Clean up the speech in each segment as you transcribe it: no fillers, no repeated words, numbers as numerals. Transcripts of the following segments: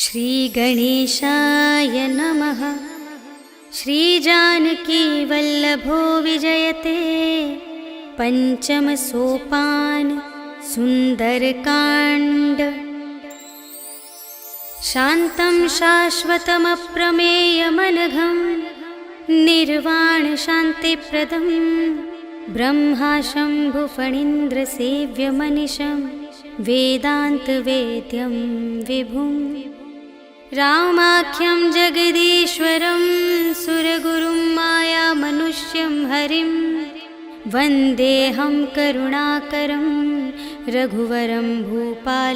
श्रीगणेशाय नमः। श्रीजानकीवल्लभो विजयते पंचम सोपान सुंदरकांड। शान्तं शाश्वतमप्रमेयमनघं निर्वाण शान्तिप्रदं ब्रह्मा शम्भुफणीन्द्रसेव्यमनिशं वेदान्तवेद्यं विभुं। रामाख्यं जगदीश्वरं सुरगुरुं मायामनुष्यं हरिं वन्देऽहं करुणाकरं रघुवरं भूपालचूडामणिं।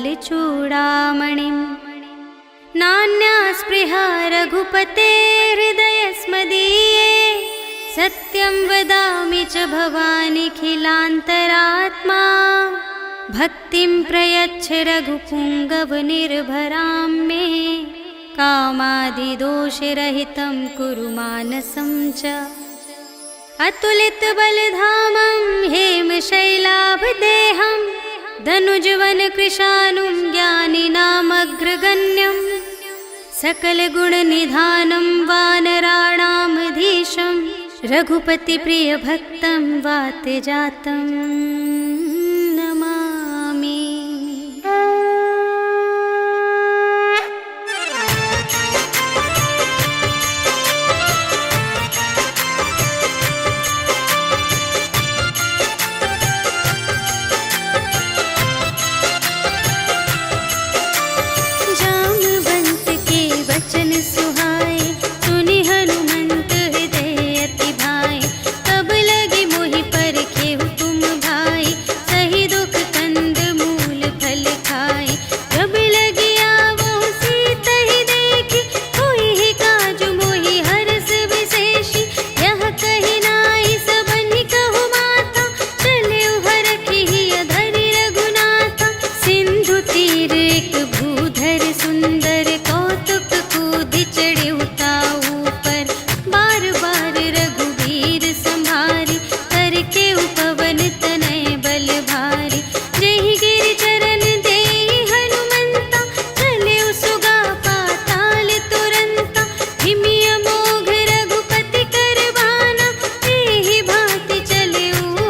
नान्या स्पृहा रघुपते हृदयस्मदीये सत्यं वदामि च भवानिखिलान्तरात्मा। भक्तिं प्रयच्छ रघुपुङ्गवनिर्भरां मे कामादिदोषरहितं कुरु मानसं च। अतुलितबलधामं हेमशैलाभदेहं धनुजवनकृशानुं ज्ञानिनामग्रगण्यं सकलगुणनिधानं वानराणामधीशं रघुपतिप्रियभक्तं वातजातं नमामि। जामवंत के वचन सुहाए सुनि हनुमंत हृदय अति भाए। तब लगे मोहि परखेहु तुम भाई सही दुख कंद मूल फल खाए। जब लगे आवो सीतहि देखी होई ही काजु मोहि हरस विशेषी। यह कहि नाई सबनि कहु माता चले हरखि अधरि रघुनाथा। सिंधु तीर एक भूधर सुंदर कौतुक कूदि चढ़े ताऊ पर। बार बार रघुवीर संभारी करके उपवन तनय बल भारी। जहि गिरि चरण देहि हनुमंता चले सुगा पाताल तुरंता। हिमि अमोघ रघुपति कर बाना एहि भांति चले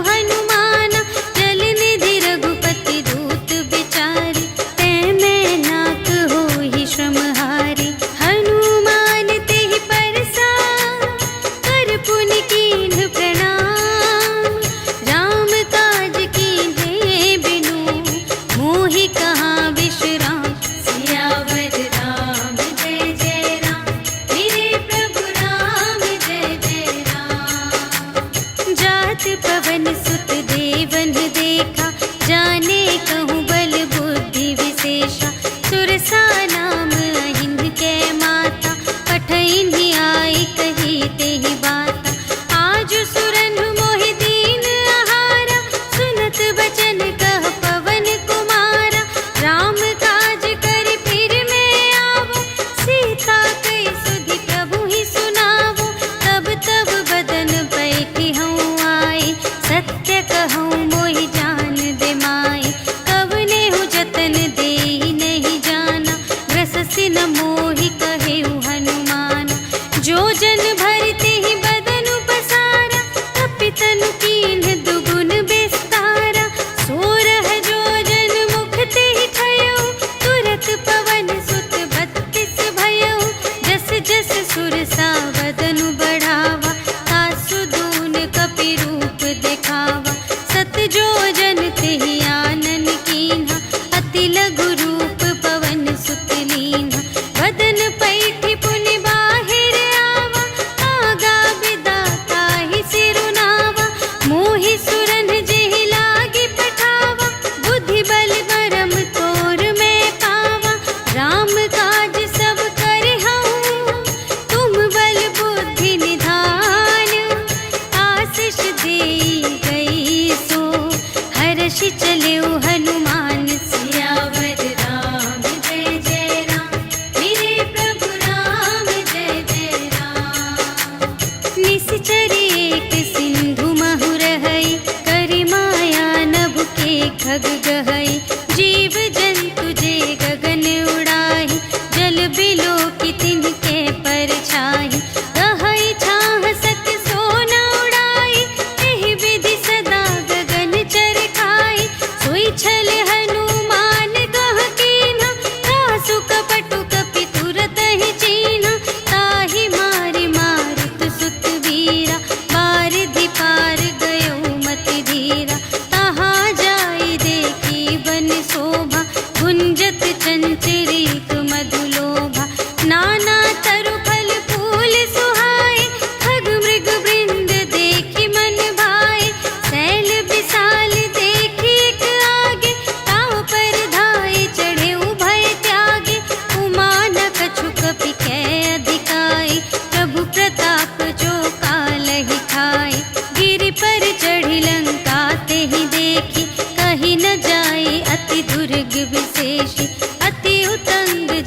हनुमाना। जल निधि रघुपति दूत बिचारी तै मैं नाक होहि श्रमहारी। हनुमान तेहि परसा कर पुनि कीन्ह प्रणाम। राम काज कीन्हे बिनु मोहि कहाँ विश्राम। सियावर राम जय जय राम मेरे प्रभु राम जय जय राम। जात पवन सुत देवन देखा जाने कहूँ बल बुद्धि विशेषा। सुरसा नाम अहिंद के माता पठइन्हि आई कही तेहि बाता। आज सुरन मोहि दीन आहारा सुनत बचन कह पवन कुमारा। राम काज कर फिर मैं आवो सीता कई सुधि प्रभु ही सुनावो। तब तब बदन बैठी हूँ आई सत्य कहूँ मोहि जान दे माई। कवने हूँ जतन देहि नहीं जाना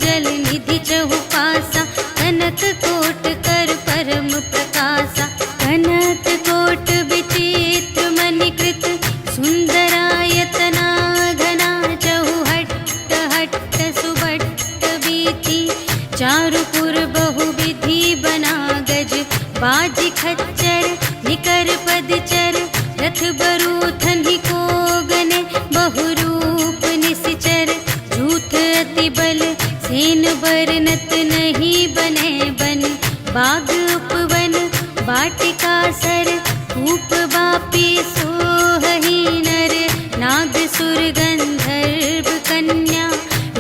जल निधि चहु पासा, कनक कोट कर परम प्रकाशा। कनक कोट विचित्र मणिकृत, सुंदरायतना घना चहु हट्ट हट्ट सुबट्ट बीती। चारुपुर बहुविधि बना गज, बाजी खच्चर निकर पदचर। रथ बरूथन ही को गने, बहुरूप निश्चर। झूठ अति बल सेन बरनत, नहीं बने बन बाग उपवन। वाटिका सर कूप बापी सोहहि नर, नाग सुर गंधर्व कन्या।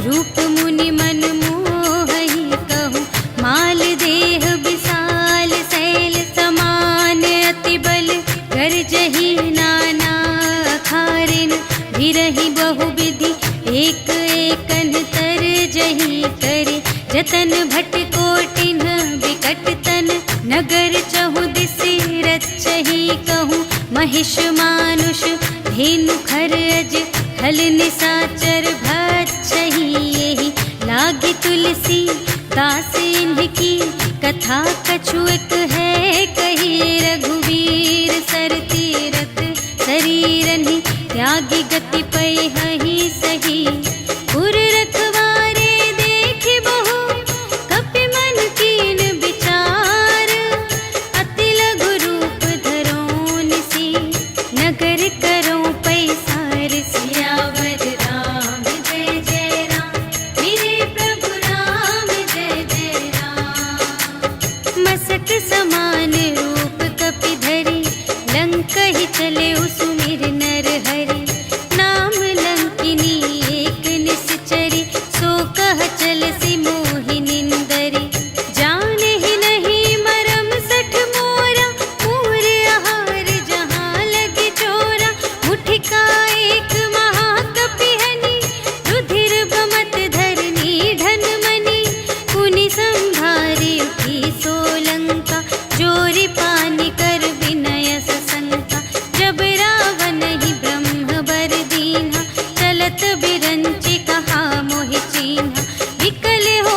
रूप मुनि मन मोहहि कहूँ, माल देह विशाल शैल समान। अति बल गर्जहि नाना अखारिन, भिरहि बहुविधि एक एकन तरजहि करे। जतन भट कोटिन विकट तन, नगर चहु दिसि रचहि कहूँ। महिष मानुष धेनु खरज, खल निसाचर भक्षहि एहि। लागी तुलसी दास इनकी, कथा कछु एक है कही। रघुवीर सर तीरथ शरीरहि, त्यागी गति पैहि सही। पुर रखवारे देखि बहु, कपि मन कीन विचार। अति लघु रूप धरों निसी, नगर करों पैसार। सियावर राम जय जय राम, मेरे प्रभु राम जय जय राम। मसक समान रूप कपि धरि, लंकहि चले सुमिर नर हरि। नाम लंकिनी एक निश्चरी, सो कह चलसि मोहि निंदरी। जानहि नहीं मरम सठ मोरा, मोर आहार जहाँ लगे चोरा। मुठिका एक महाकपि हनि, रुधिर बमत धरनी धन मनि। पुनि संभारि उठी सोलंका, जोरि पानि कर विनय सशंका। जब रावण ही ब्रह्म बर दीन्हा, चलत बिरंचि कहा मोहि चीन्हा। विकल हो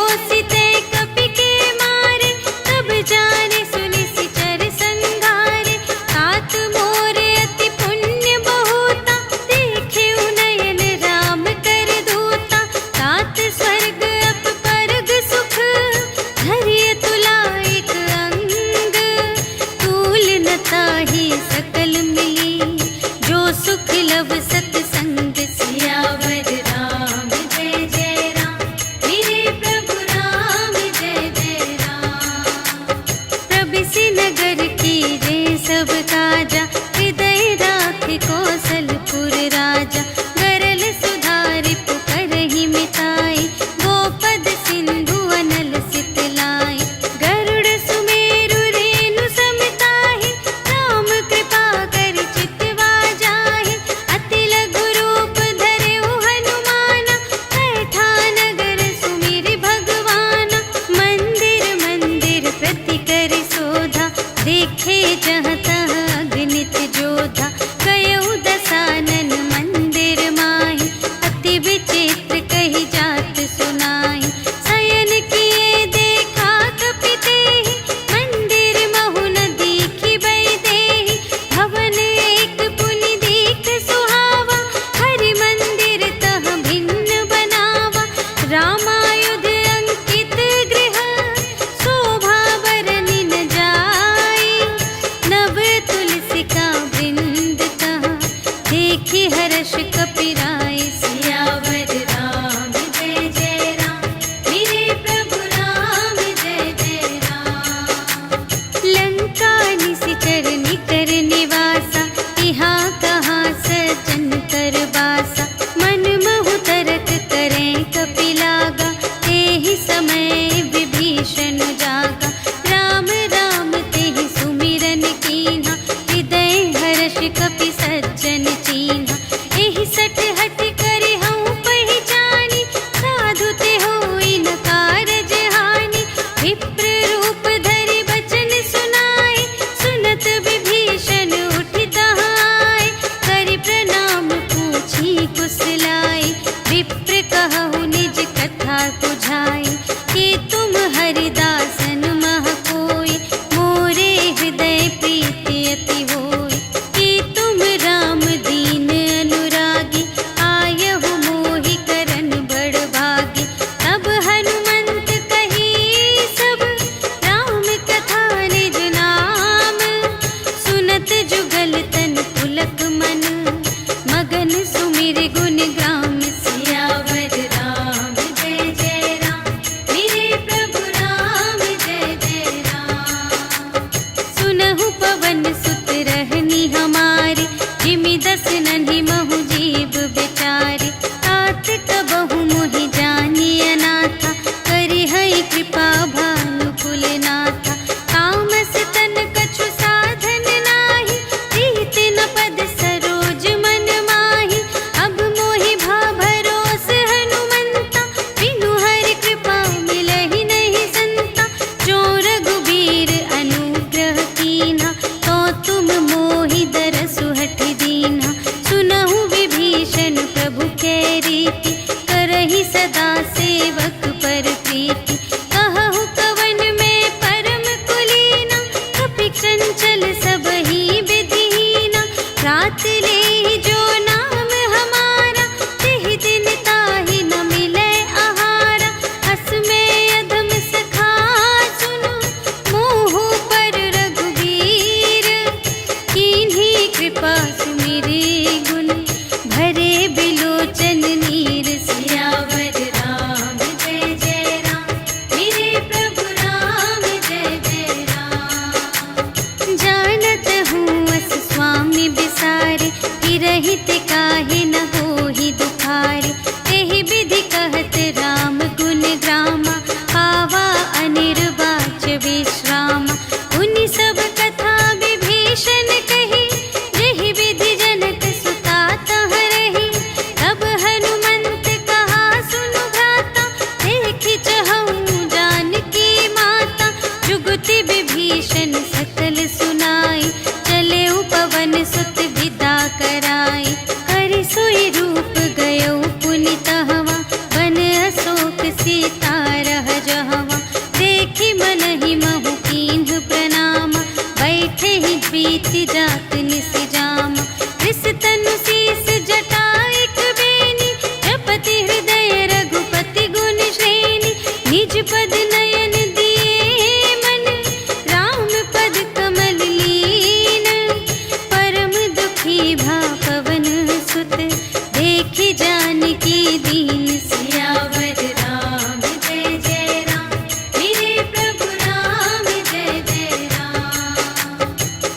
बुझाई, कि तुम हरिदासन मह कोई, मोरे हृदय प्रीति अति होई। कि तुम राम दीन अनुरागी, आयहु मोहि करन बड़ भागी। तब हनुमंत कही सब, राम कथा निज नाम। सुनत जुगल तन पुलक मन, मगन सुमिर गुण ग्राम। सियावर राम जय जय राम, मेरे प्रभु राम जय जय राम। सुनहु पवन सुत रहनी हमारी, जिमि दस नन्हि महु जीव बेचारी। तात कबहु मोहि जानिय नाथा, करिहै कृपा भानु कुलनाथा। तामस तन कछु साधन नाही, प्रीति न पद सरोज मन माही। अब मोहि भा भरोस हनुमंता, बिनु हरि कृपा मिलहि नहीं संता। जो रघुबीर अनुग्रह कीन्हा, तो तुम मोहि दरसु हठि दीन्हा। सुनहु विभीषण प्रभु कै रीति, करहि सदा सेवक पर प्रीति। कहहु कवन में परम कुलीना, कपि चंचल सबहि विधिहीना। रात लेहि जो नाम हमारा, तेहि दिन ताहि न मिलै आहारा। हस में अधम सखा सुनु, मोहु पर रघुबीर। कीन्ही कृपा सुमिरि गुण, भरे बिलोचन नीर। सियावर राम जय जय राम, मेरे प्रभु राम जय जय राम। जानत हूँ अस स्वामी बिसारे, कि रहित काहे न होहि दुखारे। तेहि विधि कहत राम गुण ग्रामा, पावा अनिर्वाच विश्रामा। उनि सब कथा विभीषण कही, जेहि विधि जनक सुता तह रही। तब हनुमंत कहा सुनु भ्राता, देखि चहऊँ जानकी माता। जुगति विभीषण सकल सुनाई, चले पवन सुत विदा कराई। करि सोई रूप गयो पुनि तहवा, बन अशोक सीता रह जहवा। देखि मनहि महु कीन्ह प्रणामा, बैठे ही बीति जात निस जामा। रिस तनु शीस जटा एक बेनी, जपति हृदय रघुपति गुण श्रेणी। निज पद नयन दिए मन, राम पद कमल लीन। परम दुखी भा पवन सुत, देखि जानकी दीन। सियावर राम जय जय राम, मेरे प्रभु राम जय जय राम।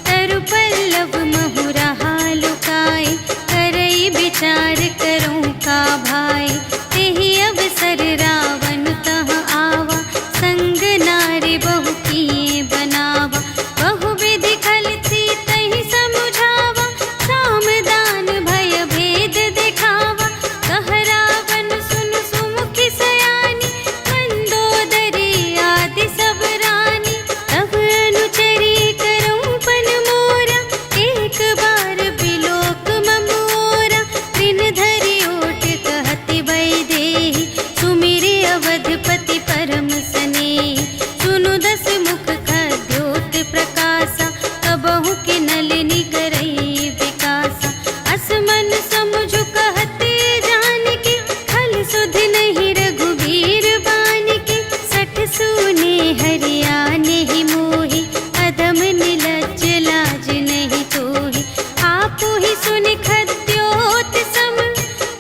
तरु पल्लव महु रहा लुकाए, करई विचार करूँ का भाई। तेहि अवसर रावण तह आवा, संग नारी बहु किए बनावा। बहु विधि खल सीतहि समुझावा, साम दान भय भेद दिखावा। कह रावण सुन सुमुखी सयानी, मंदोदरी आदि सब रानी। तब अनुचरी करऊँ पन मोरा, एक बार बिलोक ममोरा। त्रिन धरि ओट कहति वैदेही, सुमिरि अवधपति परम स्नेही। सुनु दस मुख खद्योत प्रकाशा, कबहु कि नलिनी करई विकासा। अस मन समुझु कहते जानकी, खल सुध नहीं रघुबीर बानिकी। सठ सूने हरियाने ही मोहि, अधम निलज्ज लाज नहीं तोहि। आपु ही सुनि खद्योत सम,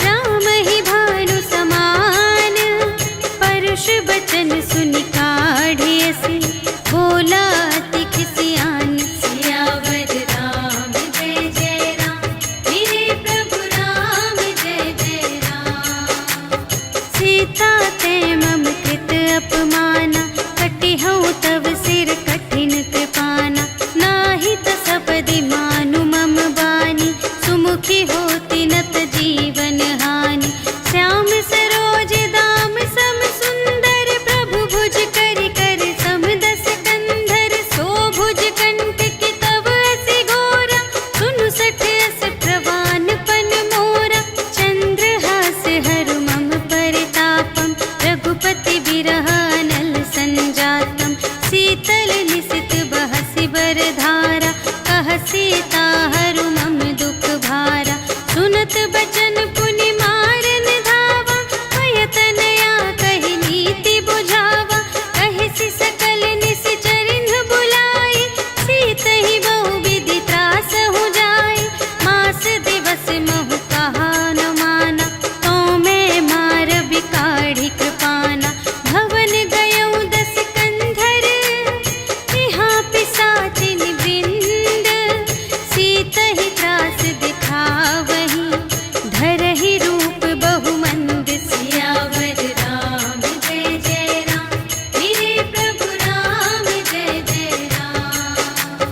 राम ही भानु समान। परुष बचन सुनि काढ़ियसि, बोला अति खिसियान। सियावर राम जय जय राम, मेरे प्रभु राम जय जय राम। सीता ते मम कृत अपमाना, कटिहउँ तव सिर कठिन कृपाना। नाही त सपदि मानु मम बानी, सुमुखी होति नत जीवन हानि। श्याम सरोज दाम सम सुंदर, प्रभु भुज विरह अनल संजातम। शीतल निशित बहसि बरधारा, कह सीता हरु मम दुख भारा। सुनत बचन पुनि मारन धावा, भय तनया कहि नीति बुझावा। कहि सकल निश्चरिन बुलाई, सीतहि बहु विधि त्रास हो जाई। मास दिवस महु कहा न माना, तो मैं मार बिकाढ़ी कृपाना। भवन गयौ दस कंधर, यहाँ पिशाचिन वृंद। सीतहि त्रास दिखावही, धरहि रूप बहुमंद। सियावर राम जय जय राम, मेरे प्रभु राम जय जय राम।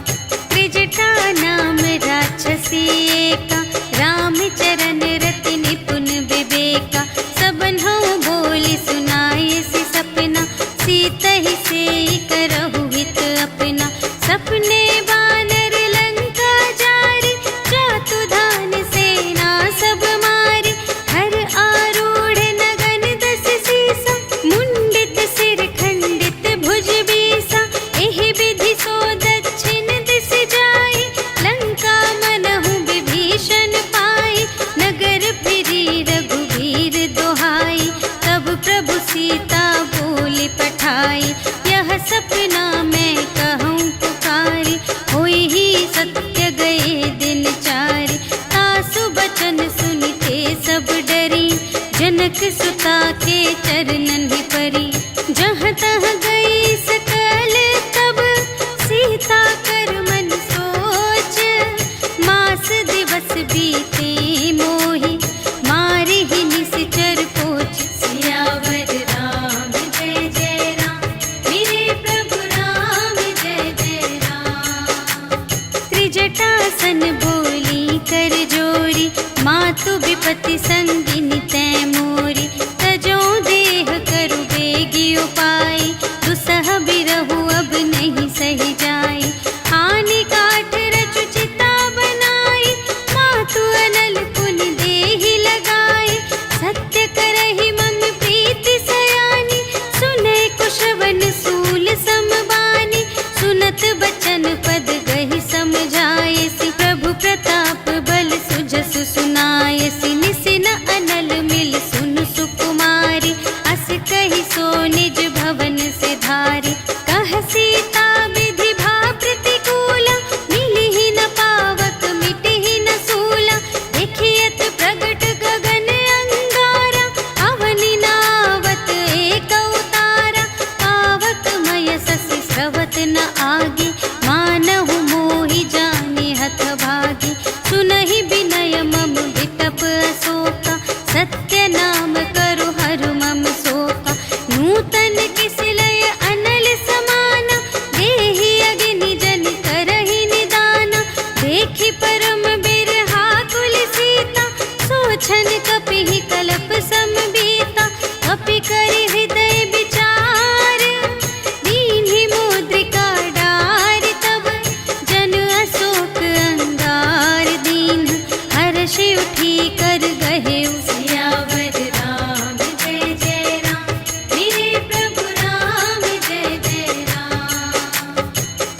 त्रिजटा नाम राक्षसी एका, रामचरण रति निपुण विवेका। सबन्हु बोली सुनाए सि सपना, सीतहि सेई करहु हित अपना। सपने बानर लंका जारी, जातु धान सेना सब मारी। हर आरूढ़ नगन दस सीसा, मुंडित सिर खंडित भुज बीसा। एहि विधि सो दक्षिण दिस जाई, लंका मनहु विभीषण पाई। नगर फिरी रघुवीर दोहाई, तब प्रभु सीता बोली पठाई। यह सपना मैं कहूँ पुकारी, होई ही सत्य गए दिन चारि। तासु बचन सुनिते सब डरी, जनक सुता के चरणन ही परी। जहाँ तहाँ गई सकल तब, सीता कर मन सोच। मास दिवस बीते मोहि, मारि ही निशिचर पोच। सियावर राम जय जय राम, मेरे प्रभु राम जय जय राम। त्रिजटासन बोली कर जोरी, मातु विपति संगिनी तै मोरी। तजो देह करु बेगी उपाई, दुसह बिरहु अब नहीं सही जाई। आनि काठ रचु चिता बनाई, मातु अनल पुनि देहि लगाई। सत्य करहि मम प्रीति सयानी, सुनै कुशवन सूल समबानी। सुनत बचन पद गहि समझायसि, प्रभु प्रताप बल सुजसु सुनायसि। निसिन अनल मिल सुन सुकुमारी, अस कहि सो निज भवन से धारी। कह सीता विधि भा प्रतिकूला, मिलिहि न पावक मिटिहि न सूला। देखियत प्रगट गगन अंगारा, अवनि नावत एक अवतारा। पावक मय शशि स्रवत न आगे, मानहु मोहि जानि हथ भागी। सुनहि विनय मम विटप अशोका, सत्य नाम करु हरु मम शोका। नूतन किसिलय अनल समाना, देहि अग्नि जन करहि निदाना। देखि परम बिरहा कुल सीता, सोछन कपिहि कलप समबीता। कपि करि हृदय विचार, दीन्हि मुद्रिका डार। तब जन अशोक अंगार दीन, हर्षि उठी कर गहेउ। सियावर राम जय जय राम, मेरे प्रभु राम जय जय राम।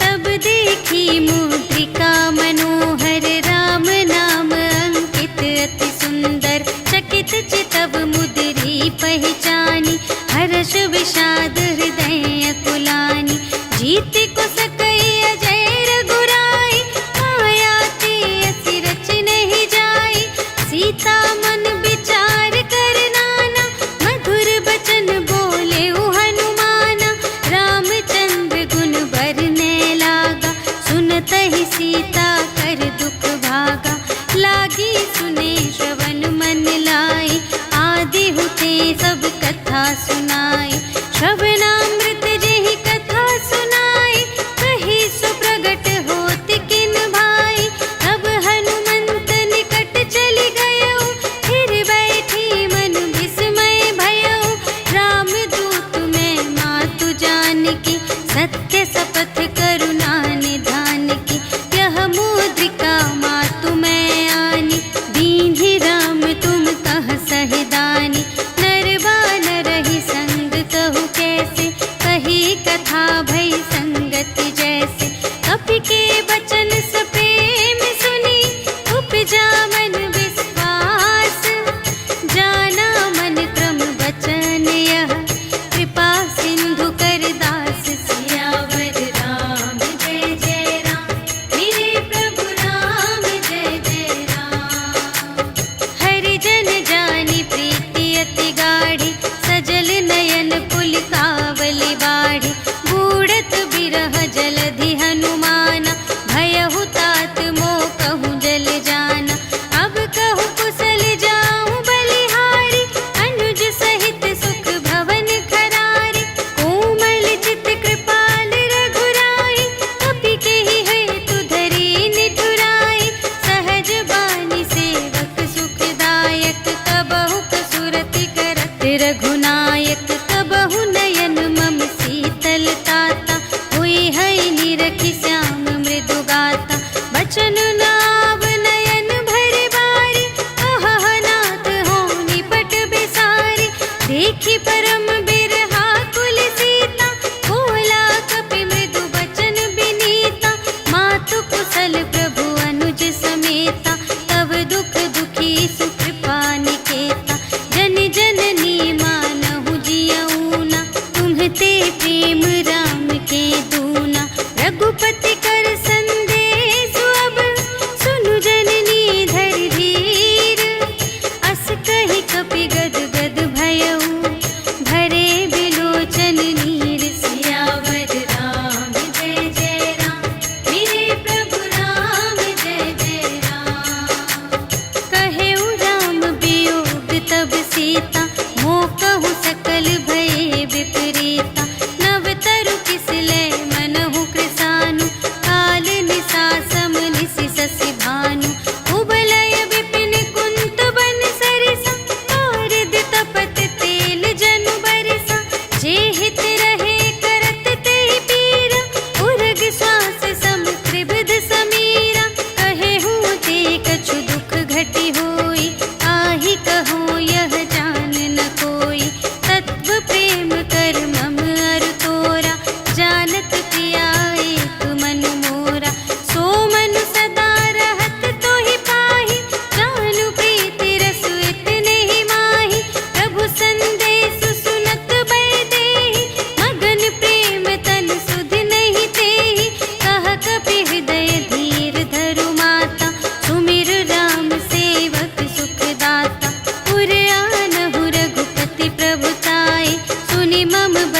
तब देखी मुद्रिका मनोहर, राम नाम अंकित अति सुंदर। चकित चितव मुद्री पहचानी, हर्ष विषाद हृदय अकुलानी। जीत को सकई अजय रघुराई, माया ते असि रच नहीं जाई। सीता मन विचार कर नाना, मधुर बचन बोले हनुमाना। रामचंद्र गुण बरने लागा, सुनतहि सीता कर दुख भागा। लागी सुने श्रवण मन लाई, आदि हुते सब कथा सुनाई। श्रवणामृत जेहि कथा सुनाई, कही सो प्रगट होत किन भाई। तब हनुमंत निकट चली गयो, फिर बैठी मन विस्मय भयो। राम दूत में मातु जानकी, सत्य शपथ करुणा निधान की। यह मुद्रिका मातु मैं आनी, दीन्हि राम तुम कह सहिदानी। नर बानर ही संग कहु,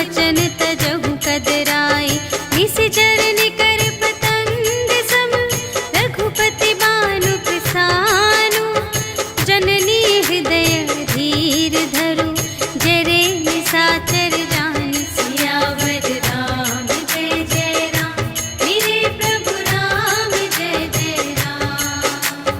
बचन तजहु कदराए। निशिचर निकर पतंग सम रघुपति बानु प्रसानु। जननी हृदय धीर धरु जरे निशाचर जान। सियावर राम जय जय राम मेरे प्रभु राम जय जय राम।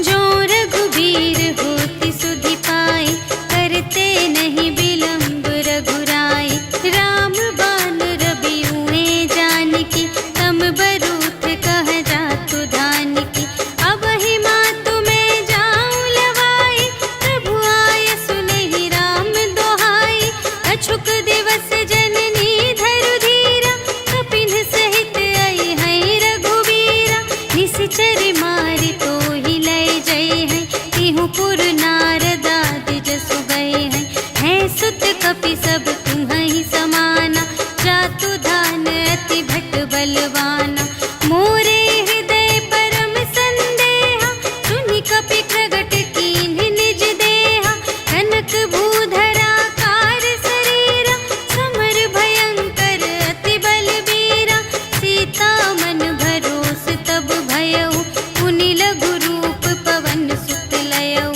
जो रघुबीर होति सुधि पाए करते नहीं विलंब रघुराई। राम बान रबियुए जानकी तम बरूथ कह जातु धानकी। अब ही मातु मैं जाऊं लवाई प्रभु आय सुनहि राम दोहाई। अछुक दिवस जननी धरु धीरा कपिन सहित आई है रघुबीरा। निशिचर मारि तो ही लय जय है तिहु पुर नारद आदि जसु गए हैं। है सुत कपि सब तुम्हि समाना जातु धान अति भट बलवाना। मोरे हृदय परम संदेहा सुनि कपि प्रगट कीन्ह निज देहा। कनक भूधरा कार शरीरा समर भयंकर अति बलबीरा। सीता मन भरोस तब भयउ पुनि लघु रूप पवन सुत लयउ।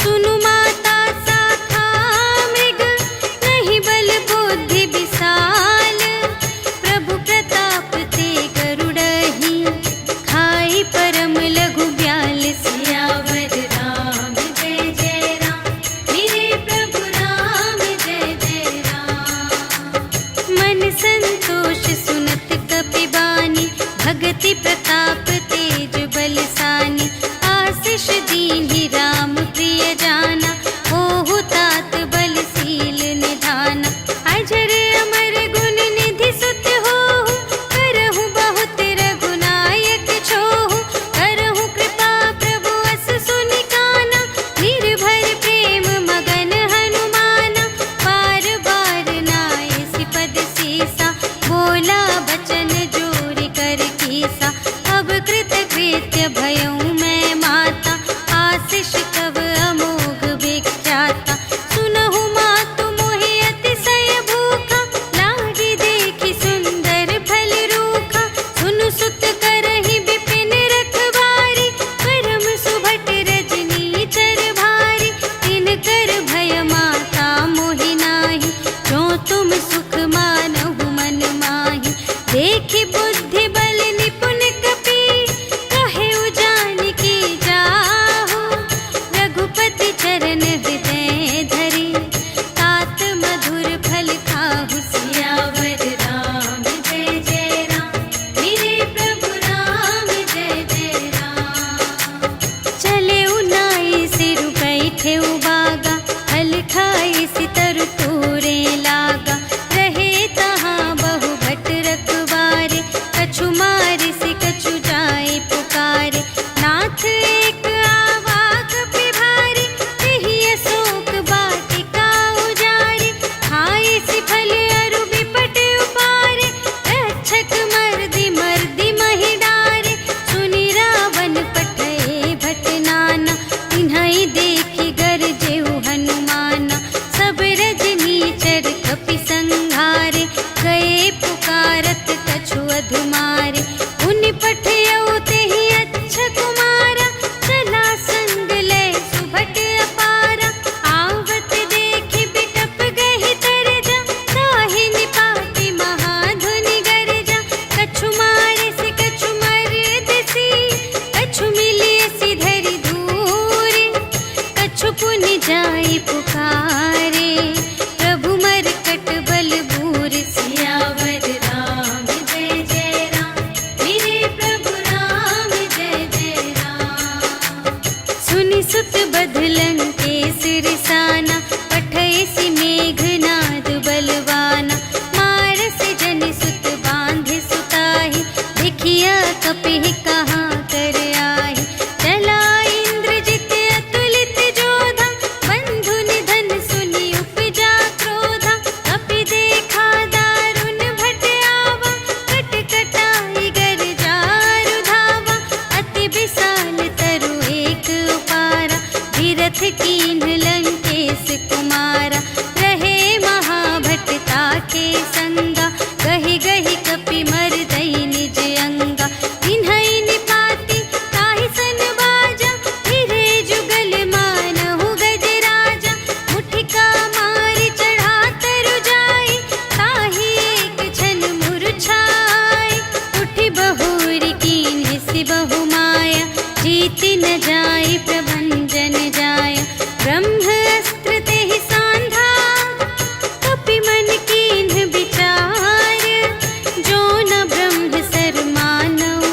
सुनु माता शाखा मृग नहीं बल बुद्धि विशाल। प्रभु प्रताप ते गरुड़हि खाई परम लघु ब्याल। सियावर राम जय जय राम मेरे प्रभु राम जय जय राम। मन संतोष सुनत कपि बानी भगति प्रताप तेज बलसानी। आशीष दीन्हि राम प्रिय जाना ओहु तात बलशील निधाना। अजर अमर गुण निधि सुत होहु करहु बहुत रघुनायक छोहु। करहु कृपा प्रभु अस सुनि काना निर्भर प्रेम मगन हनुमाना। बार बार नाय सिपद सीसा बोला बचन जोरि कर कीसा। अब कृपा संगा, गहि गहि कपि मरदई निज अंगा। इन्हई निपाति ताहि सन बाजा, फिरे जुगल मानहु गजराजा। मुठिका मारि चढ़ा तरु जाई, ताहि एक छन मुरझाई। उठि बहुरी कीन्ह सि बहु माया, जीति न जाई प्रभंजन जाया। ब्रह्म अस्त्र तेहि सांधा, कपि मन कीन्ह विचार। जो न ब्रह्म सर मानऊ,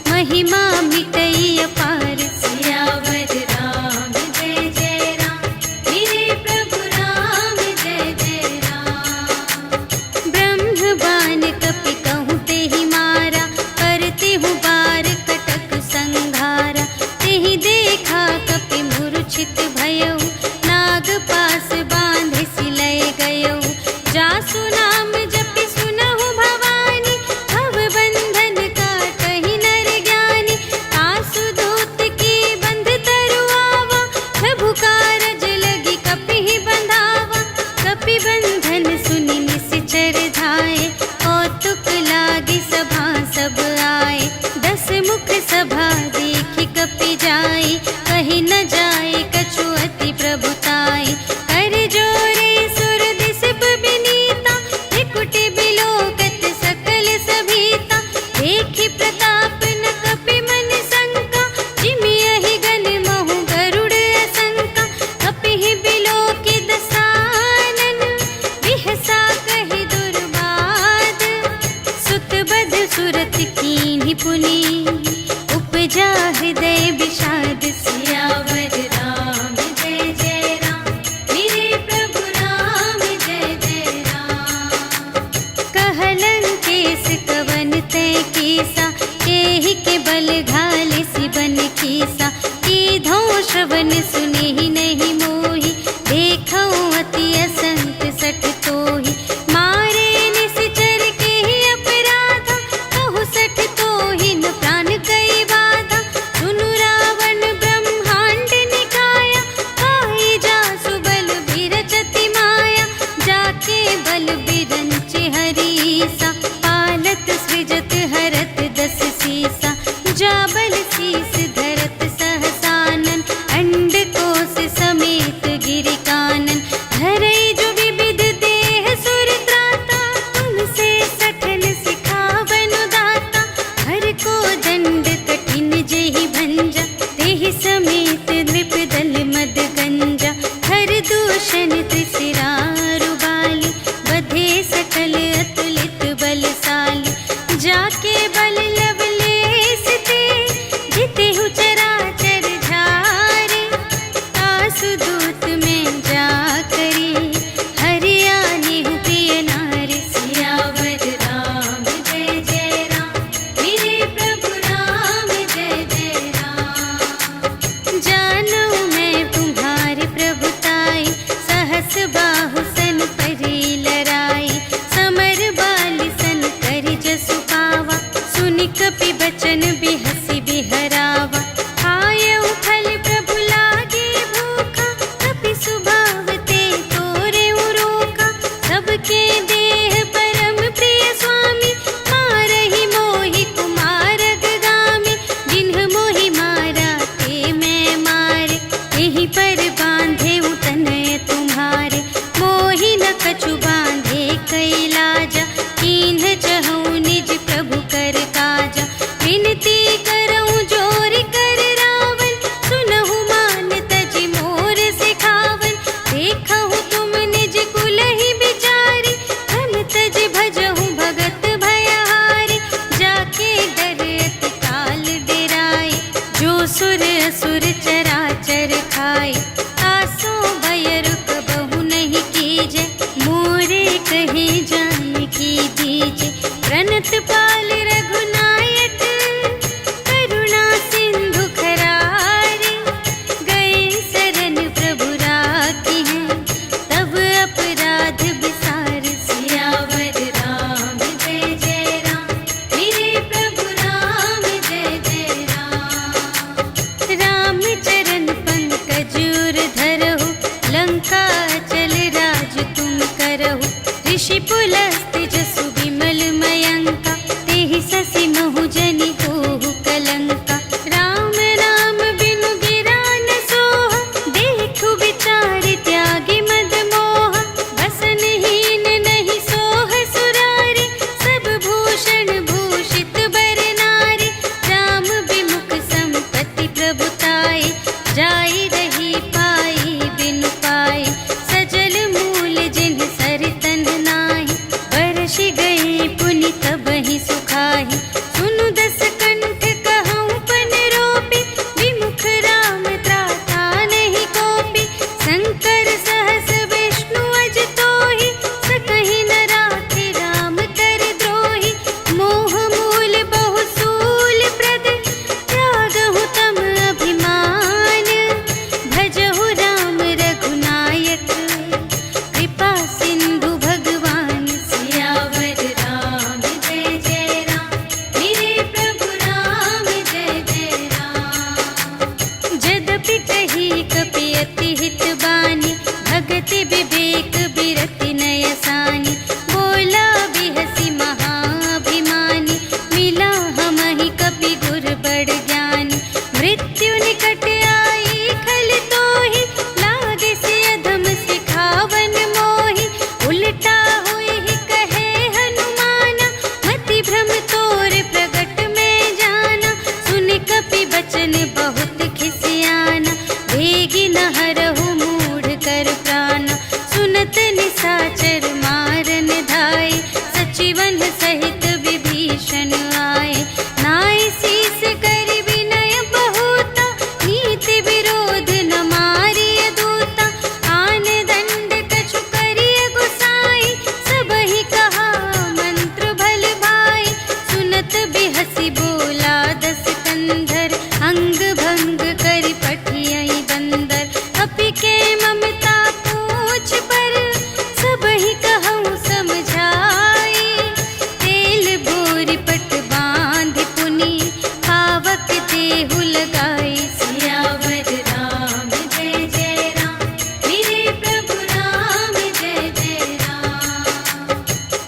महिमा मिटई अपार। सियावर राम जय जय राम, मेरे प्रभु राम जय जय राम। ब्रह्म बाण कपि कहूँ तेहि मारा, करते हूँ बार कटक संघारा। तेहि देखा कपि मूर्छित भयउ, नाग पास बांधे सिलय गयउ। जासु नाम जपि सुनहु भवानी, भव बंधन काटहि नर ज्ञानी। तासु दूत की बंध तरु आवा, प्रभु कारज लगी कपि बंधावा। कपि बंधन सुनि निश्चर धाये, कौतुक लागी सभा सब आए। 10 मुख सभा देखि कपि जाई, कहि न जाए कछु अति प्रभुताई। कर जोरे सुर दिसप बिनीता, त्रिकुटि बिलोकत सकल सभीता। देखि प्रताप न कपि मन शंका, जिमियहि गन महु गरुड़ असंका। कपिहि बिलोकि दसानन, बिहसा कहि दुर्बाद। सुत बध सुरत कीन्हि पुनि, उपजा हृदय विषाद। सियावर राम जय जय राम, मेरे प्रभु राम जय जय राम। कहलन केस कवन तै कीसा, केहि के बल घाल सिबन कीसा। कीधौं श्रवण सुनेहि नहीं मोहि, देखौं अति असंत सठ तोहि। मारे निश्चर केहि अपराधा, कहु सठ तोहि न प्राण कई बाधा। सुनु रावण ब्रह्मांड निकाया, पाई जासु बल बिरचति माया। जाके बल बिरंचि हरीसा, पालत सृजत हरत 10 सीसा। जा बल शीस धरत सहसानन, अंड कोश समेत गिरि कानन। धरई जो विविध देह सुर त्राता, तुमसे सठन सिखावनु दाता। हर को दंड कठिन जेहि भंजा, तेहि समेत नृप दल मद गंजा। हर दूषण त्रिशिरारु बाली, बधे सकल अतुलित बलशाली। जाके बल लवलेस ते, जितेहु चराचर झारे। तासु दूत में जा करी, हरियानेहु प्रिय नारी। सियावर राम जय जय राम, मेरे प्रभु राम जय जय राम। जानू मैं तुम्हारे प्रभुताई, सहस बाहु सन परी लराई। समर बाली सन करि जसु पावा, सुनि कपि बचन बिहसि बिहरावा। खायउ फल प्रभु लागे भूखा, कपि सुभाव ते तोरेउ रोका। सबके देह परम प्रिय स्वामी, मारहि मोहि कुमार अगगामी। जिन्ह मोहि मारा ते मैं मारे, एहि पर बांधे तनय तुम्हारे। मोहि न कछु बांधे कैलाजा, कीन्ह चहु निज प्रभु कर काजा। विनती करऊं जोर कर रावण, सुनहु मान तजि मोर सिखावन। देखहु तुम निज कुलहि बिचारी, धन तजि भजहु भगत भयहारी। जाके डर अति काल डेराए, जो सुर असुर चराचर खाए। तासो भय रुक बहु नहीं कीजे, मोरे कहे जान की दीजे। हस्त जसु विमल मयंका, तेहि ससि महु जनि होहु कलंका। राम नाम बिनु गिरा न सोहा, देखु विचार त्यागी मद मोहा। बसनहीन नहीं सोह सुरारी, सब भूषण भूषित बर नारी। राम विमुख संपत्ति प्रभुताई, जाई रही पाई बिनु पाई। सजल मूल जिन्ह सर तन नाही, बरषि गई पुनि तबहि सुखाहि। सुनु दस कंठ कहऊँ पन रोपी, विमुख राम त्राता नहीं कोपी। शंकर सहस विष्णु अज तोहि, सकहि न राखि राम कर द्रोहि। मोह मूल बहु सूल प्रद, त्यागहु तम अभिमान। भजहु राम रघुनायक, कृपा सिंधु भगवान। सियावर राम जय जय राम, मेरे प्रभु राम जय जय राम। जदपि कही कपि अति हित बानी, भगति विवेक बिरति नय सानी। बोला बिहसि महाभिमानी, मिला हमहि कपि गुर बड़ ज्ञानी। मृत्यु निकट आई खल तोहि, लागे से अधम सिखावन मोहि। उलटा होहि कहे हनुमाना, मति भ्रम तोर प्रगट में जाना। सुन कपि बचन बहुत खिसियाना, वेगी न हरहु मूढ़ कर प्राणा। सुनत निसाचर मारन धाय, सचिवन सहित विभीषण आए। नाय शीस कर विनय बहुता, नीति विरोध न मारिय दूता। आन दंड कछु करिय गुसाई, सबहि कहा मंत्र भल भाई। सुनत बिहसि बोला दस कंधर, अंग भंग करि पठियहि बंदर। कपि के ममता पूछ पर, सबहि कहऊँ समझाई। तेल बोरि पट बाँधि पुनि, पावक देहु लगाई। सियावर राम जय जय राम, मेरे प्रभु राम जय जय राम।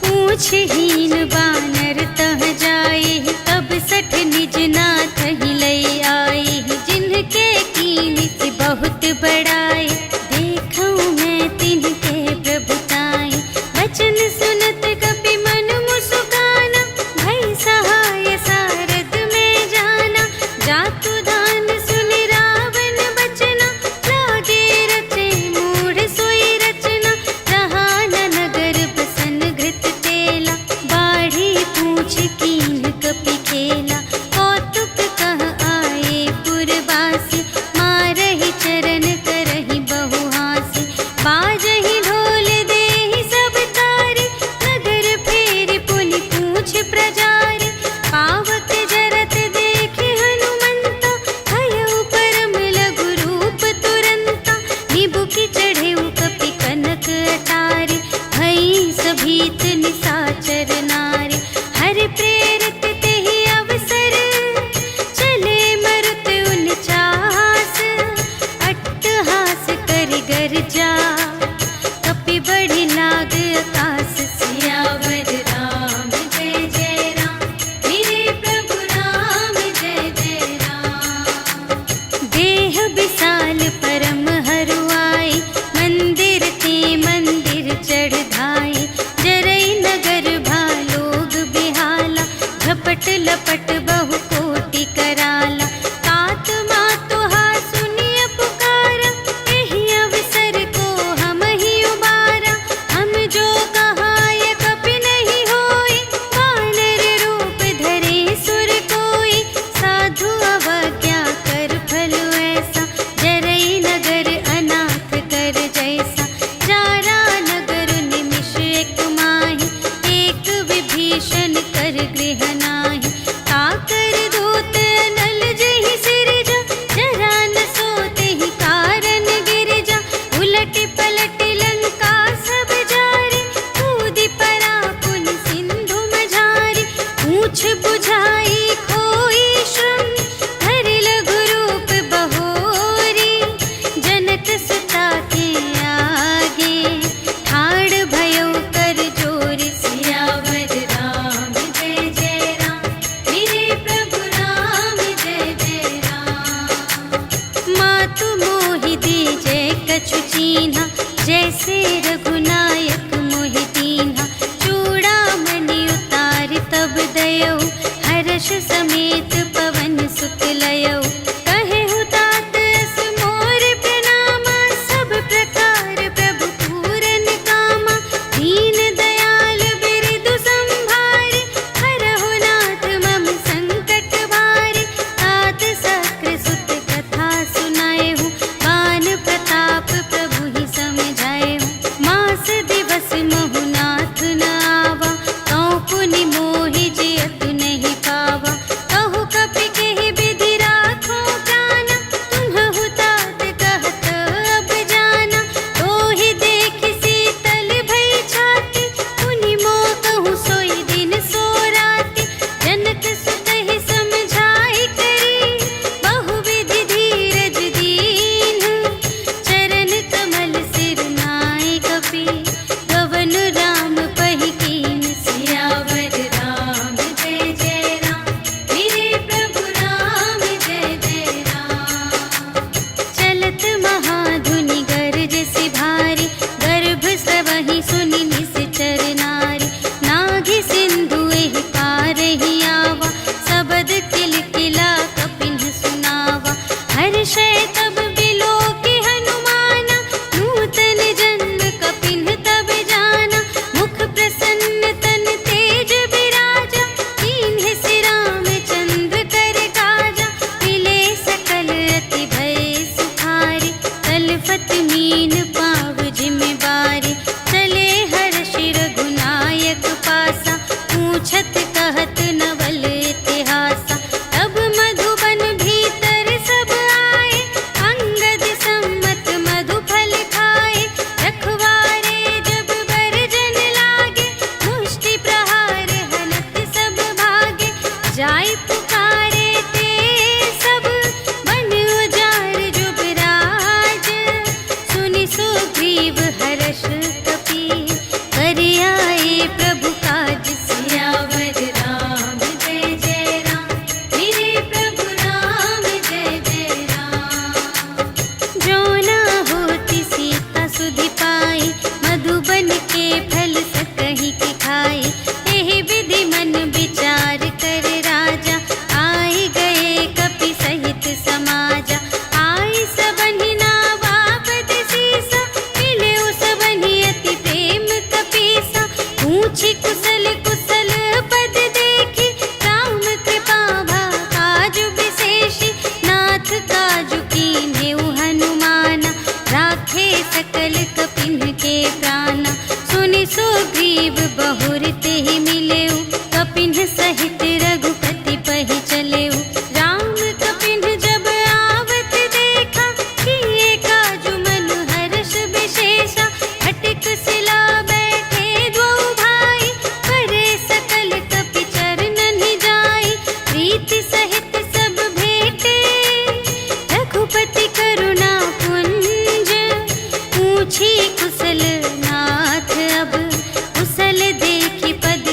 पूछहीन बानर तह जाई, तब सठ निज नाथ ही लई आई। जिनके कीन्हि बहुत बड़ाई, देखऊँ मैं तिनके प्रभुताई। बचन सुनत कपि मन मुसुकाना, भई सहाय सारथ में जाना। जातु दान सुनि रावण बचना, लागे रचे मूढ़ सोई रचना। रहा न नगर बसन घृत तेला, बाढ़ी पूछ कीन्ह कपि खेला। कौतुक सुनहु सोई दिन सो राति, जनक सुतहि समझाई करी, बहुविधि धीरज दीन्ह, चरण कमल सिर नाय कपि, गवन राम पहि कीन्ह। सियावर राम जय जय राम, मेरे प्रभु राम जय जय राम। चलत महाधुनि गरज सि भारी, गर्भ स्रवहि सुनि निश्चर नारी, नाघि सिंधु एहि पारहि आवा, सबद किलकिला कपिन्ह सुनावा। हर्षै तब बिलोकि हनुमाना, नूतन जन्म कपिन्ह तब जाना, मुख प्रसन्न तन तेज बिराजा, कीन्ह सि रामचंद्र कर काजा। मिले सकल अति भय सुखारी, तलफत मीन पाव जिमि बारी, चले हर्षि रघुनायक पासा, पूछत कहत नवल इतिहासा। तब मधुबन भीतर सब आए, अंगद सम्मत मधु फल खाए, रखवारे जब बरजन लागे, मुष्टि प्रहार हनत सब भागे। जाय पुकारे ते सब, बन उजाड़ जुबराज, सुनि सुग्रीव हर्ष कपि, कर आए प्रभु काज। सियावर राम जय जय राम, मेरे प्रभु राम जय जय राम। जो न होति सीता सुधि पाई, मधुबन के फल सकहि के खाई। एहि विधि मन विचार कर राजा, आए गए कपि सहित समाजा। आए सबहि नावा पद सीसा, मिले सबहि अति प्रेम कपीसा। पूछी कुशल कुशल पद देखी, राम कृपा भा काजु विशेषी। नाथ काजु कीन्हेउ हनुमाना, राखे सकल कपिन्ह के प्राणा। सुनि सुग्रीव बहुर तेहि मिलेउ, कपिन्ह सहित रघुपति पहि चलेउ। राम कपिन्ह जब आवत देखा, किए काजु मनु हर्ष विशेषा। फटिक सिला बैठे द्वौ भाई, करे सकल कपि चरणनि जाई। प्रीति सहित सब भेटे, रघुपति करुणा पुंज। पूछी कुशल नाथ अब, कुशल देखि पद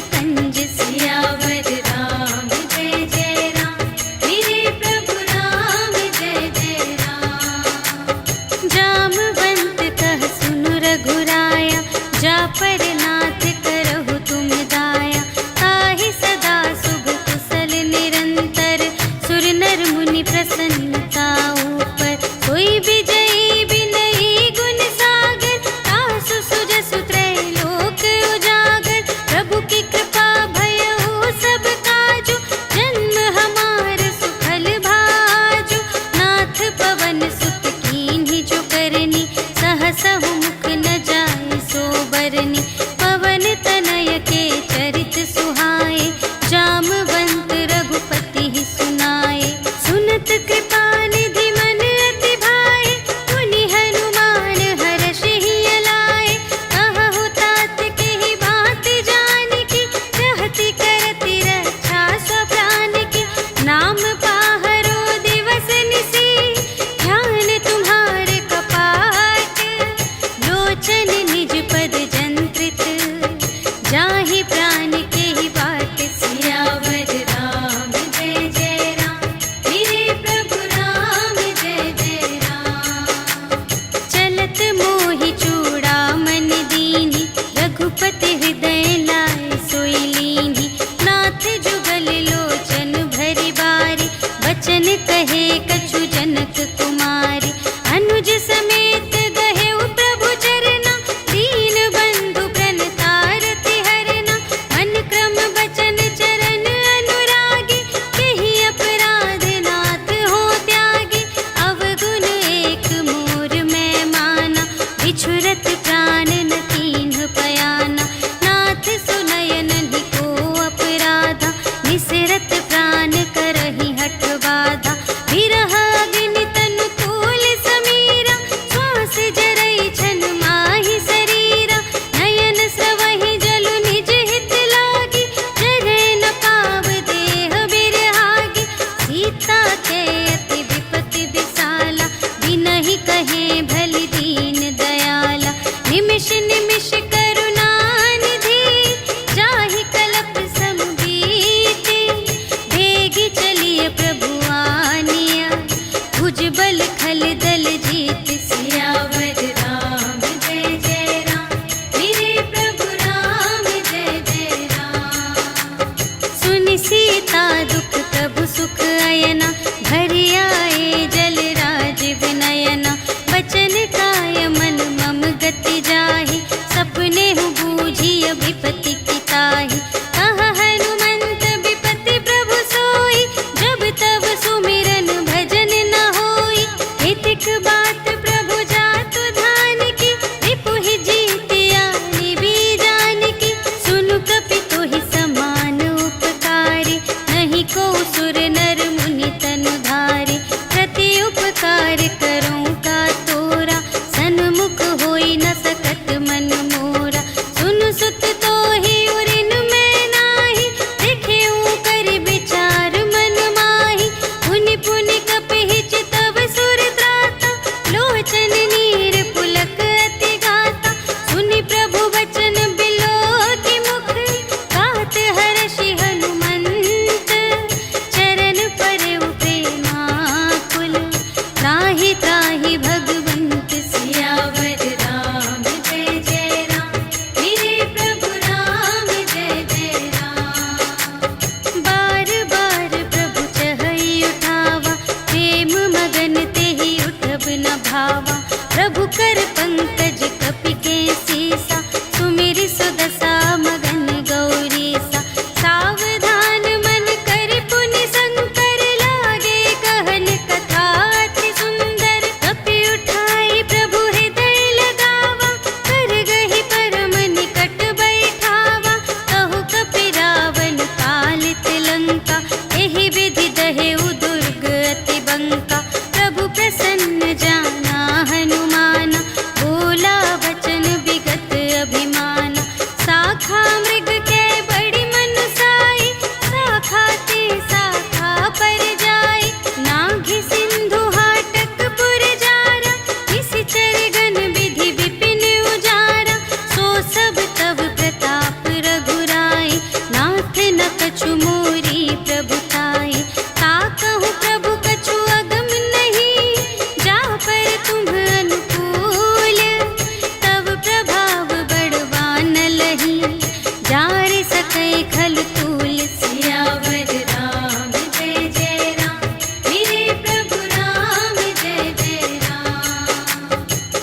बरसै खल तूल। सियावर राम जय जय राम, मेरे प्रभु राम जय जय राम।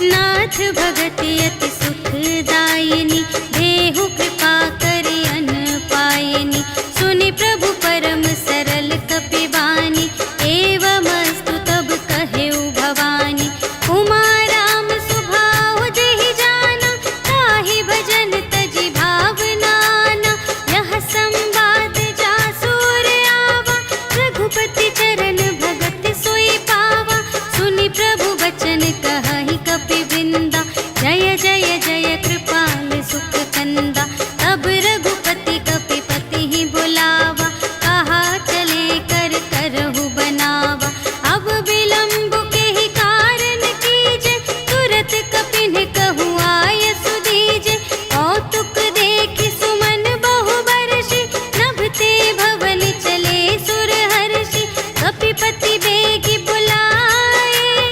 नाथ भगत अति सुखदायिनी, देहु कृपा करि अन्न पायिनी। सुनि प्रभु परम सरल कपिवानी, एवमस्तु तब कहेउ भवानी। उमा राम सुभाव जेहि जाना, ताहि भजन तजि भावनाना। यह संवाद जासुर आवा, रघुपति चरण भगत सोई पावा। सुनि प्रभु वचन कहहि कपिवृंदा, जय जय जय कृपाल सुख कंदा। तब रघुपति कपिपति ही बुलावा, कहा चले कर करहु बनावा। अब विलंब के ही कारण कीजे, तुरत कपिन कहु आय सुदीजे। कौतुक देखि सुमन बहु बरषि, नभते भवन चले सुर हर्षि। कपिपति बेगी बुलाए,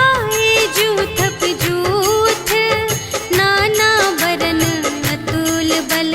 आए जूथप जूथ। नाना बरन अतुल बल,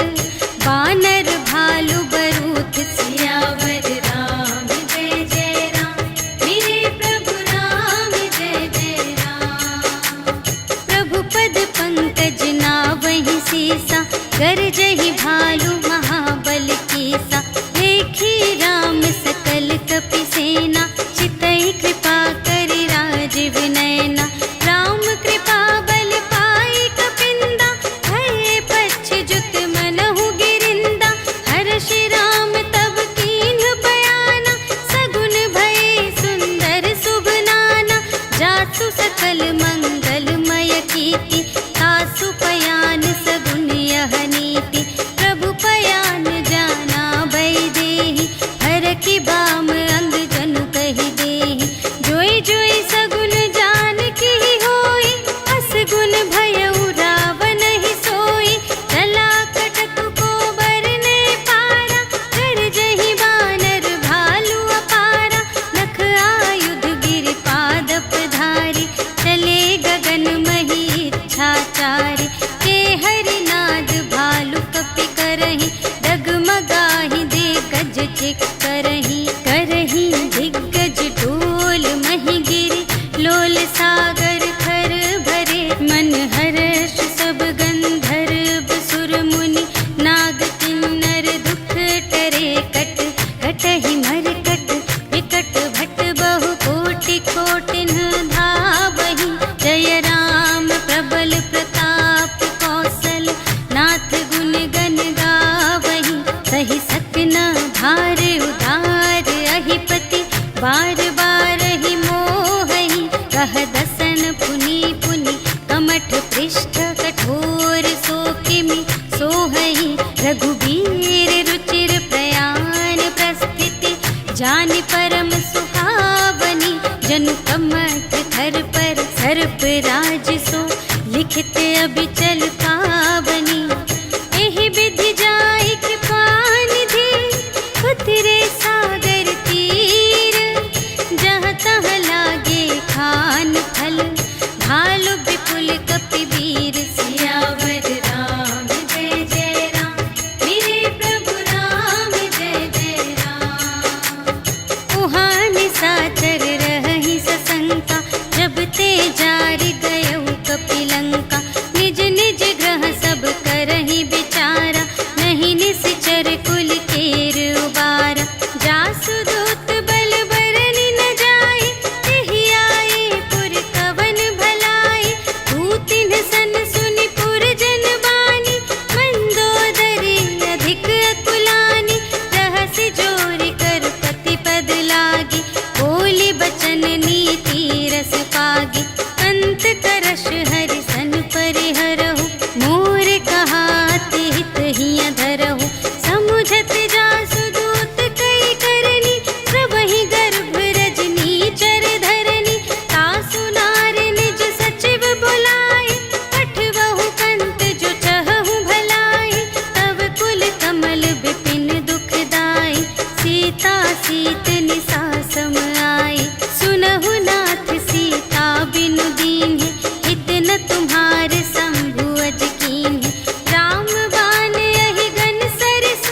बानर भालु बरूथ। सियावर राम जय जय राम, मेरे प्रभु राम जय जय राम। प्रभु पद पंकज नावहि सीसा, गरजहि भालु महाबल कीसा। देखी राम सकल कपि सेना, चितई कृपा करि राजीव नयना। राम कृपा बल पाई कपिंदा, भये पच्छ जुत मनहु गिरिंदा। हर्षि राम तब कीन्ह बयाना, सगुन भये सुंदर शुभ नाना। जासु सकल मंगलमय कीर्ति, तासु पयान सगुन यह नीति। प्रभु पयान जाना भय देहि, हरखि बाम अंग जनु कहि देहि। जोई जोई सगुन जान की होई, असगुन भयउ रावण ही सोई। चला कटक को बरने पारा, गरजहि बानर भालु अपारा। नख आयुध गिरि पादप धारी, चले गगन मही इच्छाचारी। के हरिनाद भालु कपि करहि, डगमगाहि दे गज चिक करहि। करहि दिग्गज डोल महि गिरि, लोल सागर खर भरे। मन हर्ष सब गंधर्व सुर मुनि, नाग किन्नर दुख टरे। कट कटहि मरकट विकट भट, बहु कोटि कोटिन धावहि। जय राम प्रबल प्रताप कौशल, नाथ गुण गण गावहि। सहि सकना भार उदार अहिपति, बार बार ही मोहहि। कह दसन पुनि पुनि, कमठ पृष्ठ कठोर सो किमि सोहहि। रघुबीर रुचिर प्रयाण प्रस्थिति, जानि परम सुहावनी। जनु कमठ धर पर सर्प राज सो, लिखित अबिचल पावनी। एहि विधि जाई कृपा निधि, उतरे सागर तीर। जहाँ तहाँ लागे खान फल, भालु विपुल कपिवीर। सियावर राम जय जय राम, मेरे प्रभु राम जय जय राम। उहाँ निशाचर रहहि सशंका, जब ते जारि गयउ कपिलंका। निज निज ग्रह सब करहि विचारा, नहीं निश्चर कुल केर उबारा। जासु दूत बल बरनि न जाय, तेहि आए पुर कवन भलाई। दूतिन सन सुनि पुर जन बानी, मंदोदरी अधिक अकुलानी। रहसि जोरि कर पति पद लागी, बोली बचन नीति रस पागी। अंत करश हरि सन परिहरहु, मोर कहाति हित हिय धरहु। समुझत जासु दूत कई करनी, सबहि गर्भ रजनी चर धरनी। तासु नारि निज सचिव बुलाए, पठबहु कंत जो चहहु भलाई। तब कुल कमल विपिन दुखदाई, सीता सीत निसा सम आई। सुनहु नाथ सीता बिनु दीन्हि, हित न तुम्हारे शंभु अज कीन्हि। राम बाण यहि गन सरिस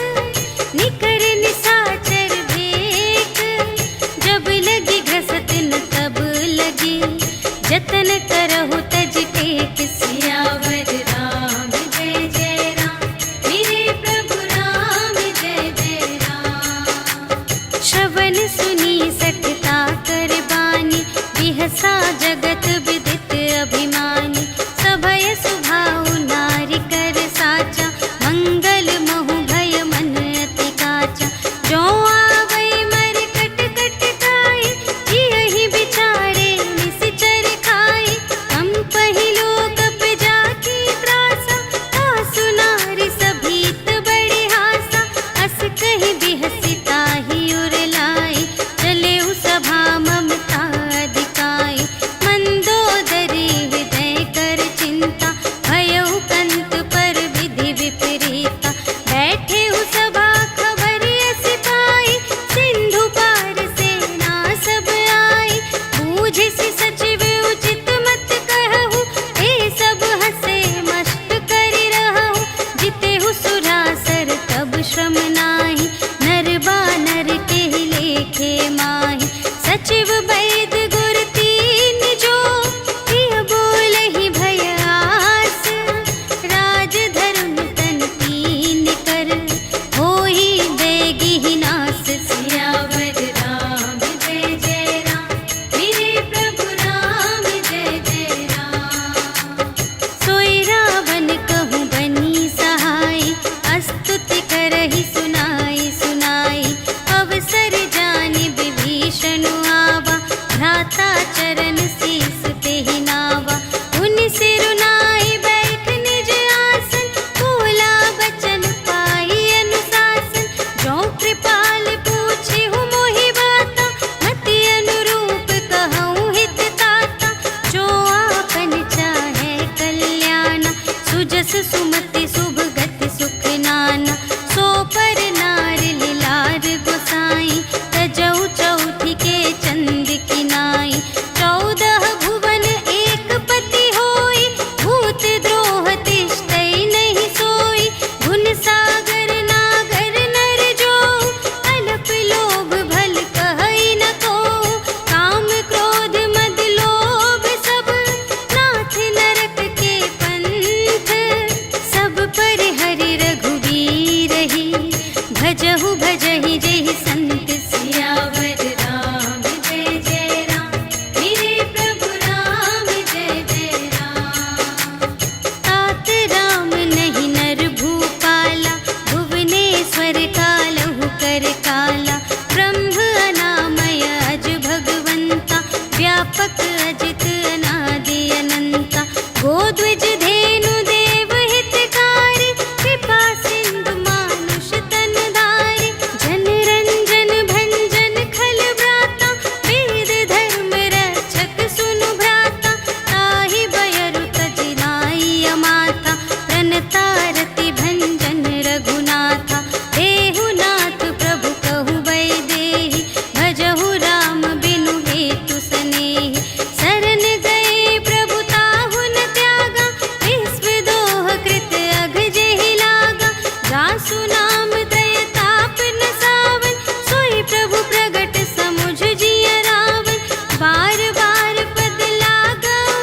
नर कालहु कर काला, ब्रह्म अनामय अज भगवंता, व्यापक अजित अनादि अनंता, गोध्वज धेनु देव हितकारी, कृपा सिंधु मानुष तन धारी, जन रंजन भंजन खल व्राता, वेद धर्म रक्षक सुनु भ्राता, ताहि बयरु तजि नाई माता, प्रणतारति भंजन रघुनाथा, देहुनाथ प्रभु कहु वैदेही, भजहु राम बिनु हेतु सनेही, शरण गए प्रभु ताहु न त्यागा, विश्व दोह कृत अघ जेहि लागा, जासु नाम दय ताप न सावन, सोई प्रभु प्रगट समुझ जिय रावण, बार बार पद लागऊ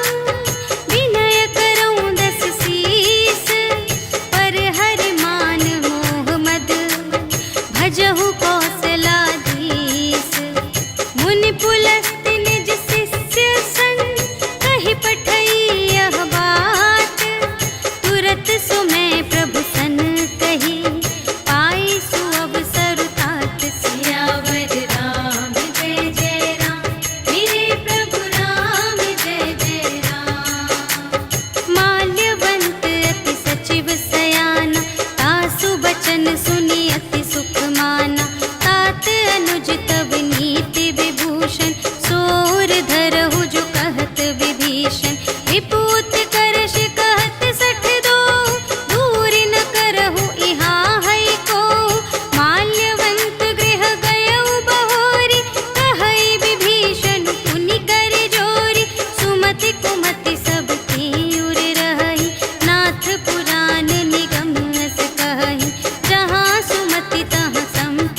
विनय करऊँ दस सीस, पर हरि मान मोह मद भजहु कौशलाधीश, मुनि पुलस्त्य निज शिष्य संग, कहि पठई यह बात, तुरत सुमय प्रभु सन कही, पाई सुअवसर तात, सियावर राम जय जय राम, मेरे प्रभु राम जय जय राम। माल्यवंत अति सचिव सयाना, तासु बचन सुनि अति सुख माना, तात अनुज तब नीति विभूषण, सोर धरहु जो कहत विभीषण, विपूत करश कहत सठ दो, दूर न करहु इहाँ है को, माल्यवंत गृह गयउ बहोरी, कहई विभीषण पुनि कर जोरी, सुमति कुमति सब की उर रही, नाथ पुराण निगम अस कहई, जहाँ सुमति तहाँ संपत्ति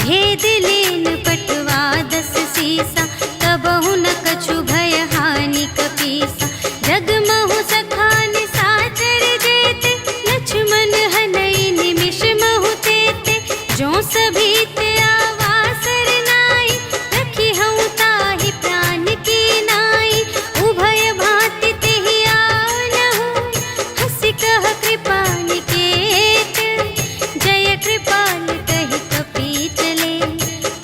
भेद लेन पटवा 10 सीसा, तबहु न कछु भय हानि कपीसा। जगमहु सखान साचर जेते, लक्ष्मण हनई निमिष महु तेते। जो सभीत आवासर नाई, रखी हूँ ताहि प्राण की नाई। उभय भांति तेहि आनहु, हंसि कह कृपा निकेत। जय कृपाल कहि कपी चले,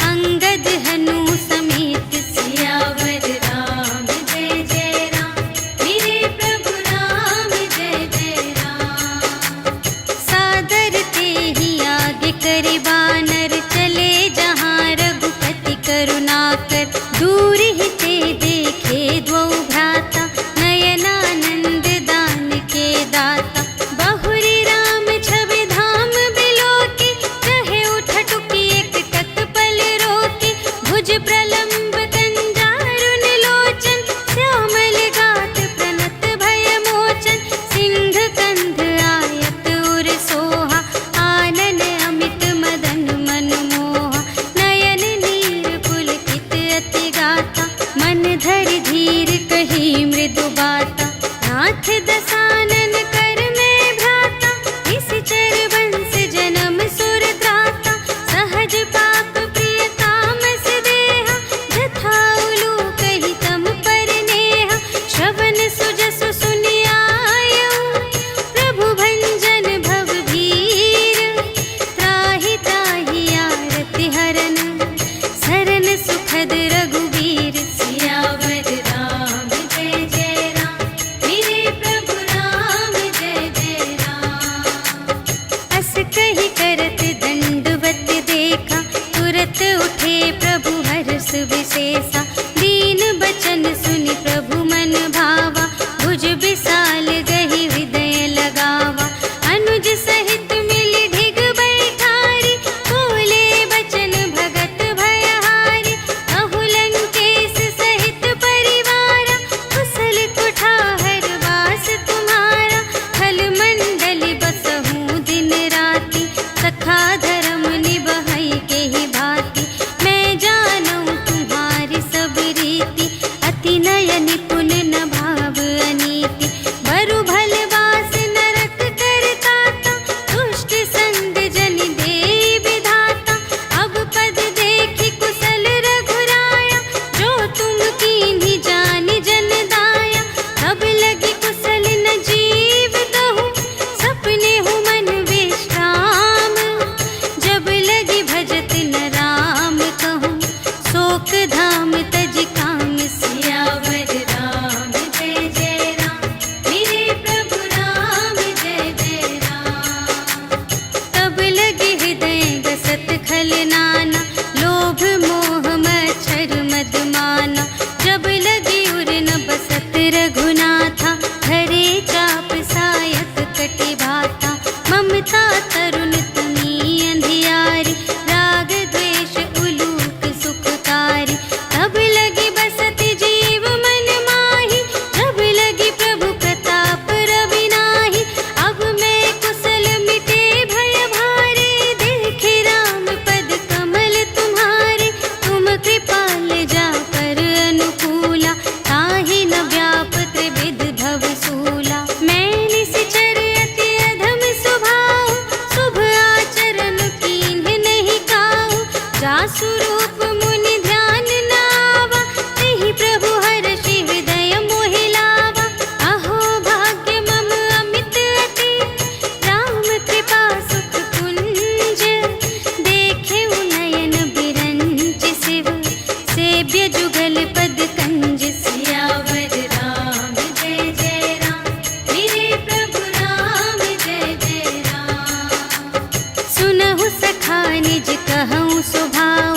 अंगद हनु समेत। सियावर राम जय जय राम, मेरे प्रभु राम जय जय राम। सादर तेहि आगे करे बानर, चले जहाँ रघुपति करुणाकर। दूर ही ते देखे द्वौ भ्राता, नयनानंद दान के दाता। बहुरी राम छवि धाम बिलोके, कहे उठटुकी एक तत्पल रोके। भुज प्रलंब कंजारुन लोचन, श्यामल गात प्रणत भय मोचन। सिंह कंध आयत उर सोहा, आनन अमित मदन मनमोहा। नयन नीर पुलकित अति गाता, मन धरि धीर कही मृदु बाता। नाथ दसानन कर में भ्राता, निश्चर वंश जन्म सुर त्राता। सहज पाप प्रिय तामस देहा, जथा उलूक ही तम पर नेहा। श्रवण सुजसु सुनि आयऊ, प्रभु भंजन भव भीर। त्राहि त्राहि आरति हरन, सरन सुखद रघुवीर। सियावर राम जय जय राम, मेरे प्रभु राम जय जय राम। अस कहि करत दंडवत देखा, तुरत उठे प्रभु हर्ष विशेषा। दीन बचन सुनि प्रभु मन भावा, भुज विशाल गहि हृदय लगावा। अनुज सहित मिलि ढिग बैठारी, बोले बचन भगत भयहारी। कहु लंकेश सहित परिवारा, कुशल कुठार वास तुम्हारा। खल मंडल बसहु दिन राति, सखा धर्म निबहै केहि भांति। मैं जानऊँ तुम्हारी सब रीति, अति नय निपुण न भाव अनीति। बरु भल वास नरक करताता, दुष्ट संग जन देई विधाता। अब पद देखि कुशल रघुराया, जो तुम कीन्ही जानि जन दाया। अब लगी कुशल न जीव कहूँ, सपने हूँ मन विश्राम। जब लगी भजत न राम कहूँ, शोक धाम तज काम। सियावर राम जय जय राम, मेरे प्रभु राम जय जय राम। तब लगे हृदय गसत खल नाना, लोभ मोह मच्छर मद माना। जब लगे उर न बसत रघुनाथा, धरे चाप सायक कटि भाता। ममता तरुण तुमी अंधियारी, राग द्वेष उलूक सुखकारी। तब लगी बसत जीव मन माही, जब लगी प्रभु प्रताप रवि नाही। अब मैं कुशल मिटे भय भारे, देखे राम पद कमल तुम्हारे। तुम कृपाल जा पर अनुकूला, ताहि न व्याप त्रिविध भव सूला। मैं निश्चर अति अधम स्वभाव, शुभ आचरण कीन्ह नहीं काहू। जासु रूप मुनि ध्यान न आवा, तेहि प्रभु हर्षि हृदय मोहि लावा। अहो भाग्य मम अमित अति, राम कृपा सुख कुंज। देखे नयन बिरंच शिव, सेव्य जुगल पद कंज। सियावर राम जय जय राम, मेरे प्रभु राम जय जय राम। सुनहु सखा निज कहऊँ स्वभाव,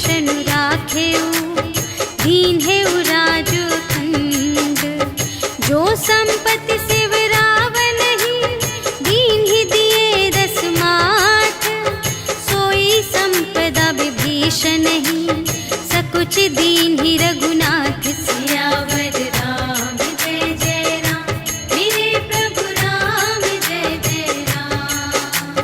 विभीषण राखेऊ, दीन है राज अखंड। जो संपत्ति शिव रावण ही, दीन ही दिए 10 माथ। सोई संपदा विभीषण ही, सकुच दीन ही रघुनाथ। सियावर राम जय जय राम, मेरे प्रभु राम जय जय राम।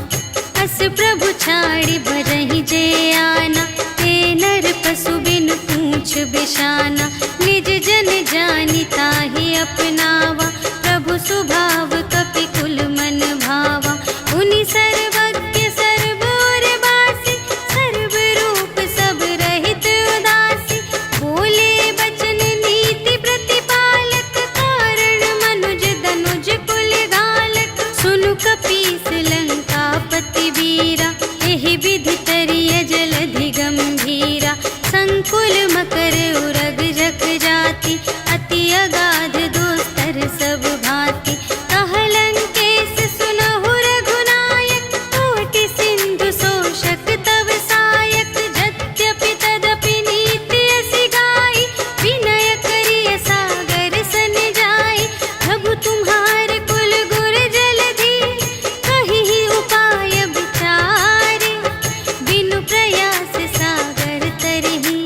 अस प्रभु छाड़ी भरहि जय आना, ते नर पशु बिन पूछ बिशाना। निज जन जानि ताहि अपनावा, प्रभु स्वभाव कपि कुल मन भावा। उनि सर्वज्ञ सर्व और बासी, सर्व रूप सब रहित उदासी। बोले बचन नीति प्रतिपालक, कारण मनुज दनुज कुल घालक। सुनु कपीस लंकापति वीरा, एहि विधि तरिय जलधि गंभीरा। संकुल मकर उरग जख जाति, अति अगाध दोस्तर सब भांति। कह लंकेश सुनहु रघुनायक, कोटि सिंधु शोषक तव सायक। यद्यपि तदपि नीति असि गाई, विनय करिय सागर सन जाई। प्रभु तुम्हार कुल गुर जलधि, कहिहि उपाय विचारे। बिनु प्रयास सागर तरहि,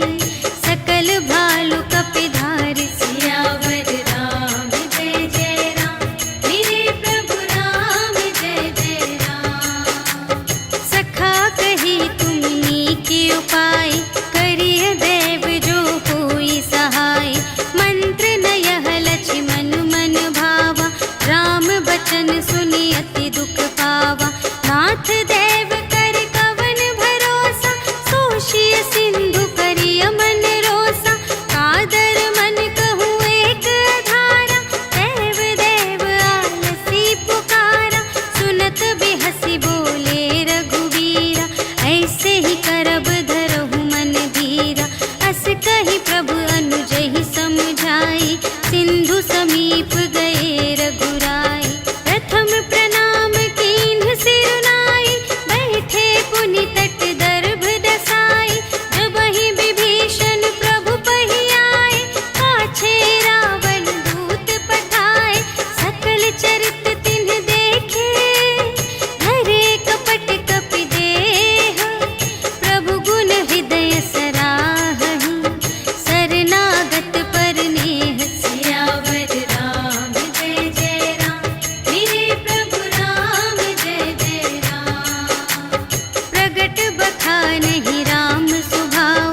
सकल भालु कपिधारि। सियावर राम जय जय राम, मेरे प्रभु राम जय जय राम। सखा कही तुमनी के उपाय, करिय देव जो होई सहाय। मंत्र नयह लक्ष्मण मन भावा, राम बचन सुनि अति दुख पावा। नाथ देव कर कवन भरोसा, सोषिय सिंधु करिय मन रोसा। कादर मन कहूँ एक अधारा, देव देव आलसी पुकारा। सुनत बिहसी बोले रघुवीरा, ऐसे ही करब धरहु मन धीरा। अस कही प्रभु अनुजहि समझाई, सिंधु समीप गए रघुराई। प्रथम प्रणाम कीन्ह सिरुनाई, बैठे पुनि तट दर्भ दसाई। जबहि विभीषण प्रभु पहि आए, पाछे रावण दूत पठाए। सकल चरित तिन्ह देखे, धरे कपट कपि देह। प्रभु गुण हृदय सराहहि, शरणागत पर नेह। सियावर राम जय जय राम, मेरे प्रभु राम जय जय राम। प्रगट बखानहि राम सुभाऊ,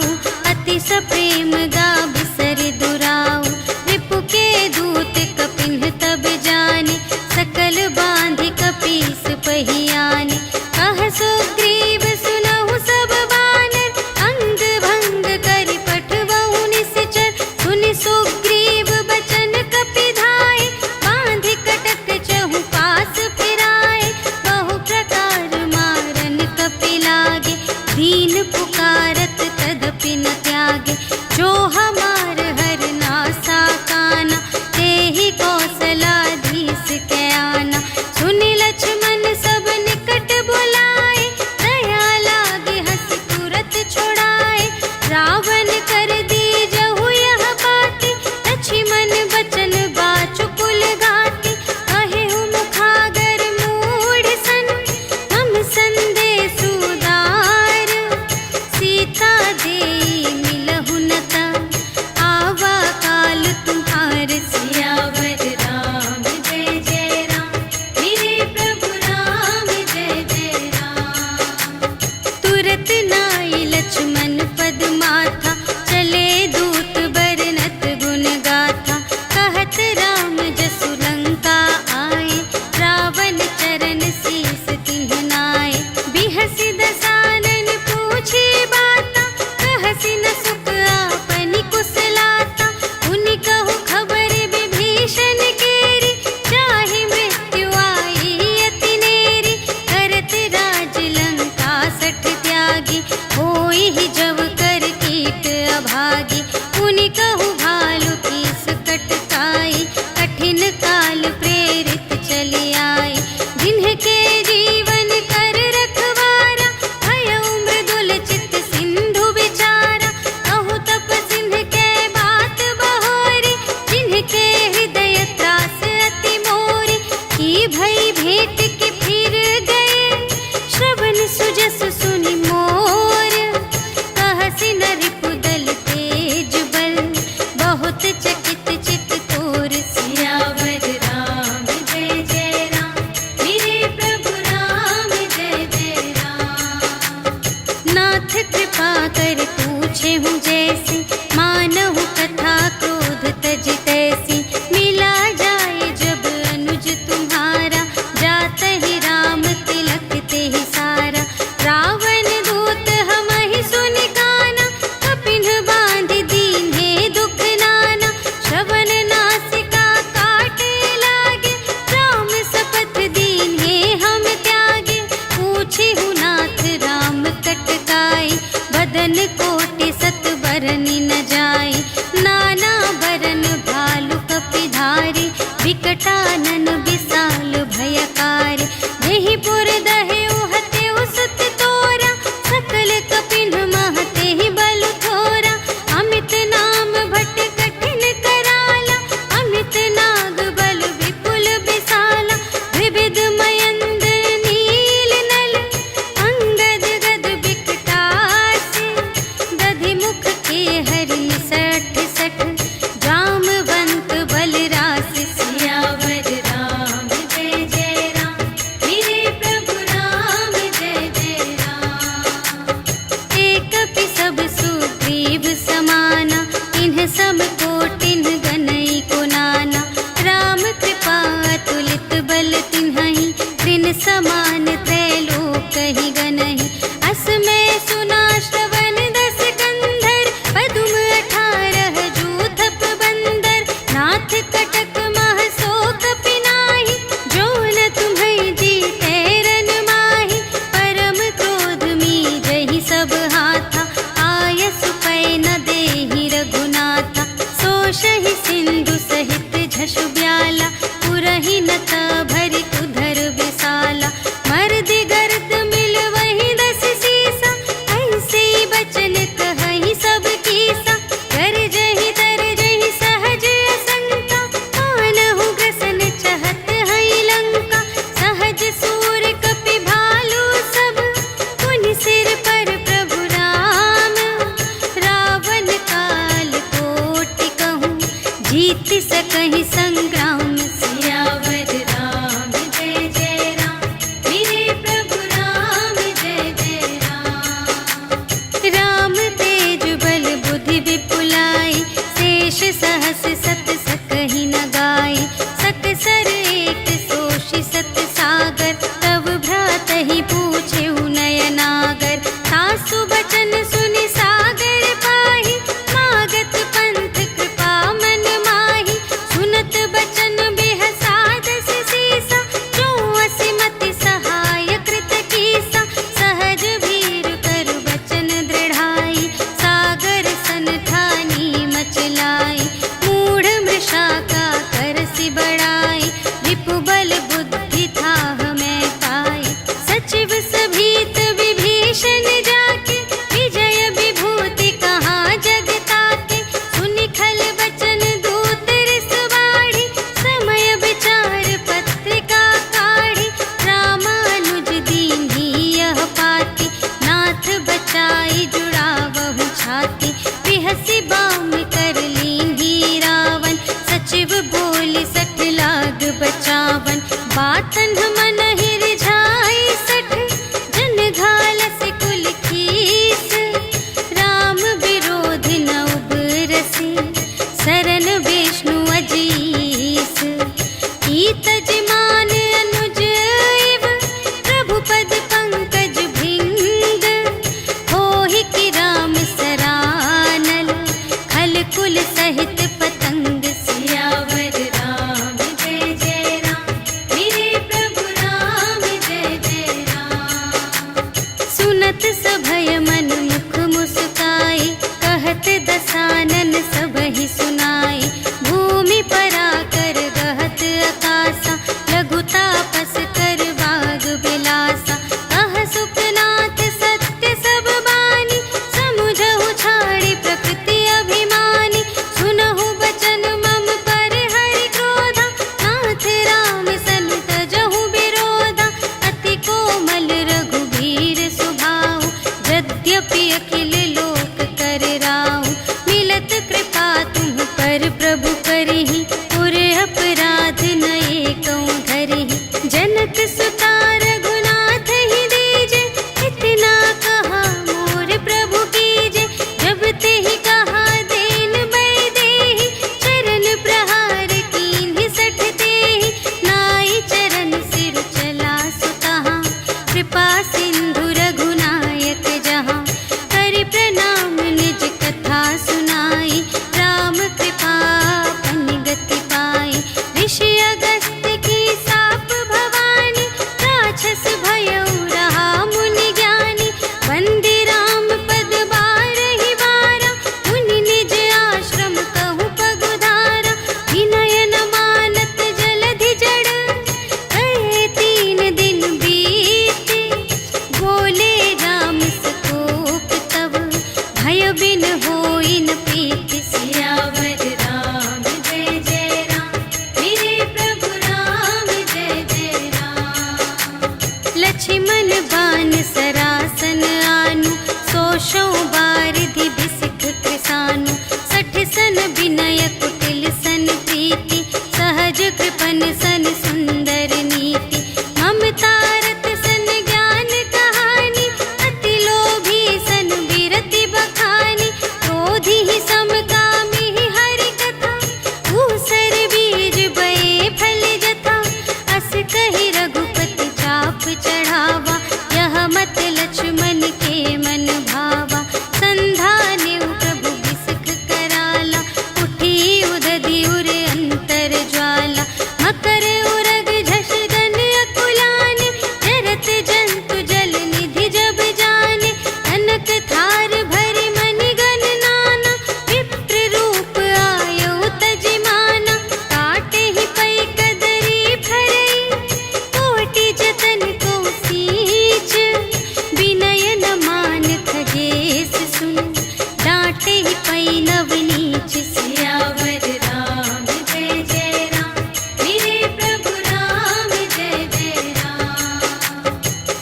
अति सप्रेम गा बिसर दुराऊ। रिपु के दूत कपिन्ह तब जाने, सकल बांधि कपीस पहि आने। कह सुग्रीव सुनहु सब बानर, अंग भंग करि पठवहु निश्चर। सुनि सुग्रीव बचन कपि धाय, बांधि कटक चहु पास फिराए। बहु प्रकार मारन कपि लागे, दीन पुकारत तदपि न त्यागे। जो हमार हर नासा काना, तेहि कौशलाधीश के आना। सुनि लक्ष्मण सब निकट बुलाए, दया लागे हँसि तुरत छुड़ाए। रावण कर दीजहु यह बाती, लक्ष्मण बचन बाचु कुल घाती। कहेहु मुखागर मूढ़ सन, हम संदेश उदार। सीता देई मिलहु न ता, आवा काल तुम्हार। सियावर राम जय जय राम, मेरे प्रभु राम जय जय राम। तुरत नाई लक्ष्मण पद माथा, चले दूत बरनत गुण गाथा। कहत राम जसु लंका आए, रावण चरण शीस तिन्ह नाए। बिहसि दसानन पूछे बाता, कहसि न सुख आपनि कुशलाता। उनि कहु खबर विभीषण केरी, चाहे मृत्यु आई अति नेरी। करत राज लंका सठ त्यागी, होई ही जब कर कीट अभागी। उनि कहु भालु कीस कटकाई, कठिन काल प्रेरित चली आई। जिन्हके जीवन कर रखवारा, भयउ मृदुल चित सिंधु विचारा। ऐसी, मानहु कथा क्रोध तज तैसी। मिला जाए जब अनुज तुम्हारा, जात ही राम तिलक ते ही सारा। रावण दूत हमहि सुनि काना, कपिन बांध दीन्हे दुख नाना। श्रवण नासिका काटे लागे, राम शपथ दीन्हे हम त्यागे। पूछिहु नाथ राम कटकाई, बदन कोटि सत बरनि न जाई। नाना बरन भालु कपिधारी, विकटानन विशाल भयकारी। देहि पुर दहेउ हतेउ सुत तोरा, सकल कपिन महते ही बल थोरा। अमित नाम भट कठिन कराला, अमित नाग बल विपुल विशाला। विविध मयंद्र नील नल, अंगद गद विकटासी। दधि मुख के हरि सठ सठ, जामवंत बलरासी। सियावर राम जय जय राम, मेरे प्रभु राम जय जय राम। एक कपि सब सुग्रीव समाना, इन्ह सब कोटिन्ह गनई को नाना। राम कृपा अतुलित बल तिन्हहि, त्रिन समान त्रैलोक ही गनहि। अस में सुना श्रवण दस कंधर, पदुम 18 जूथप बंदर। नाथ कटक मह सो कपि नाही, जो न तुम्है जीतै रन माही। परम क्रोध मीजहि सब हाथा, आयसु पै न देहि रघुनाथा। सोषहि सिंधु सहित झषु ब्याला, पुरहि नत भरि उधर विशाला। मर्दि गर्द मिल वही 10 सीसा, ऐसे बचन कहहि सब कीसा। गरजहि तरजहि सहज असंका, मानहु ग्रसन चहत हई लंका। सहज सूर कपि भालु सब, पुनि सिर पर प्रभु राम। रावण काल कोटि कहूँ, जीत सकहि संग्राम। सियावर राम जय जय राम, मेरे प्रभु राम जय जय राम। राम तेज बल बुद्धि विपुलाई, शेष सहस सत सकहि न गाई। सकसर एक सोषि सत सागर, तब भ्रातहि पूछेहु नयनागर। सासु बचन सुनि सागर पाहि, मागत पंथ कृपा मन माहि। सुनत बचन बिहसा 10 सीसा, जो असिमति सहाय कृत कीसा। सहज भीर कर बचन दृढ़ाई, सागर सन ठानी मचलाई। मूढ़ मृषा का करसि बड़ाई, रिपु बल बुद्धि थाह मैं पाई। सचिव सभीत विभीषण जाके, विजय विभूति कहाँ जग ताके। सुनि खल बचन दूत रिस बाढ़ी, समय विचार पत्रिका काढ़ी। रामानुज दीन्ही यह पाती, नाथ बचाई जुड़ावहु छाती। बिहसि बाम कर लीन्ही रावण, सचिव बोलि 60 लाग बचावन। बातन मन ही रिझाई 60, जन घालसि कुल खीस। राम विरोध न उबरसि, सरन विष्णु अजीस। ईतज मान अनुज इव, प्रभु पद पंकज भृंग। होहि कि राम सरानल, खल नवनीच सियावर राम जय जय राम मेरे प्रभु राम जय जय राम।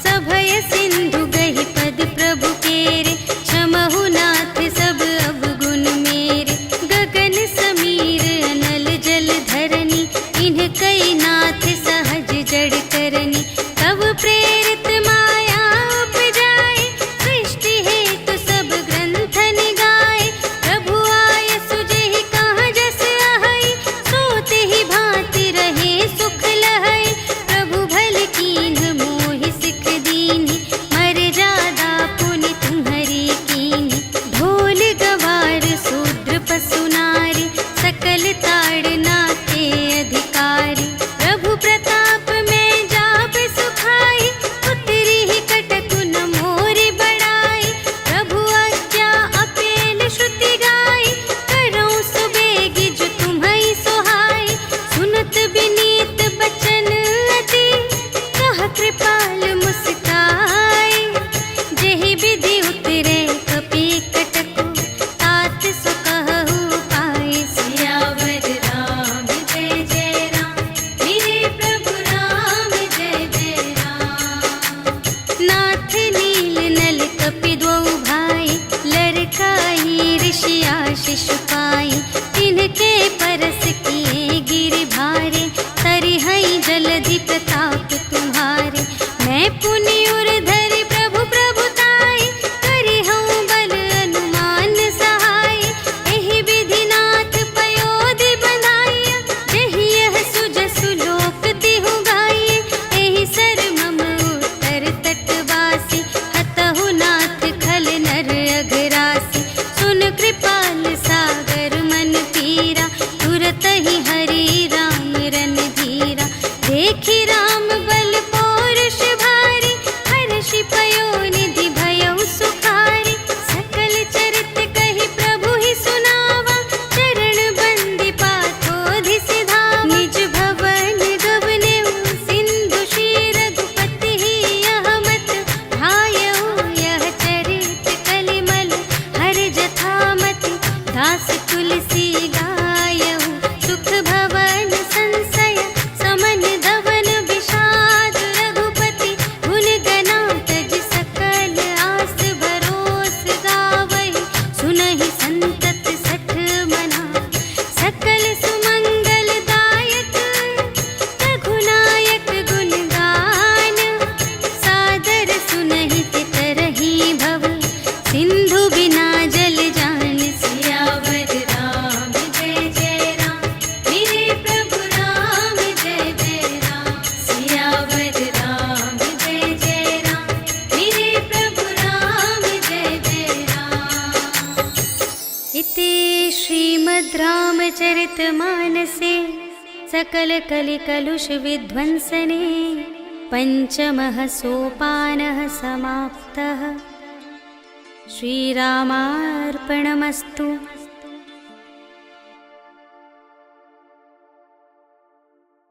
सभय सिंधु गहि पद प्रभु केरे क्षमहु नाथ सब अवगुण मेरे। गगन समीर अनल जल धरनी इन्ह कई नाथ सहज जड़ करनी। तब प्रेरित माया उपजाए सृष्टि हेतु सब ग्रंथन गाए। प्रभु आय सुजेहि कहाँ जस आहै सोते ही भांति रहे सुख लहै। प्रभु भल कीन्ह मोहि सिख दीन्हि मर्यादा पुनि तुम्हरी कीन्हि। ढोल गवार शूद्र पशु नारी सकल ताड़ना के अधिकारी। प्रभु प्रताप में जाप सुखाई उतरी ही कटकु न मोरि बड़ाई। प्रभु आज्ञा अपेल श्रुति गाई करऊँ सुबेगी जो तुम्है सोहाई। सुनत विनीत बचन अति कह कृपाल मुस्काई। जेहि विधि उतरे कपि कटकु तात सो कहु पाई। सियावर राम जय जय राम मेरे प्रभु राम जय जय राम। नाथ नील नल कपि द्वौ भाई लरकाई ऋषि आशीष पाई। तिनके परस किए गिरि भारे तरिहै जलधि प्रताप तुम्हारे। मैं पुनि उर धरि प्रभु प्रभुताई करिहउँ बल अनुमान सहाय। एहि विधि नाथ पयोधि बंधाइया जेहि यह सुजसु लोक तिहु गाइए। एहि सर मम उत्तर तटवासी हतहु नाथ खल नर अघरासी। सुन कृपाल सागर मन पीरा तुरत ही हरि राम रन धीरा। देखि राम बल पौरुष भारी हर्षि पयोनिधि भयउ सुखारी। सकल चरित कहि प्रभु ही सुनावा चरण बंदी पाथोधि सिधावा। निज भवन गवनेउ सिंधु श्री रघुपति ही यह मत ढायउ। यह चरित कलिमल हर जथामति दास तुलसी गायउ। सुख भवन संशय समन धवन विषाद रघुपति गुण गना तज सकल आस भरोस गावहि। सुनहि संतत सठ मना सकल सुमंगल दायक रघुनायक गुण गान। सादर सुनहि तितरहि भव सिंधु बिना जल जान। सियावर राम जय जय राम मेरे प्रभु राम जय जय राम। सियावर राम जय जय राम मेरे प्रभु राम जय जय राम। इति श्रीमद् रामचरितमानसे सकल कलि कलुष विध्वंसने पंचमः सोपानः समाप्तः। श्रीरामार्पणमस्तु।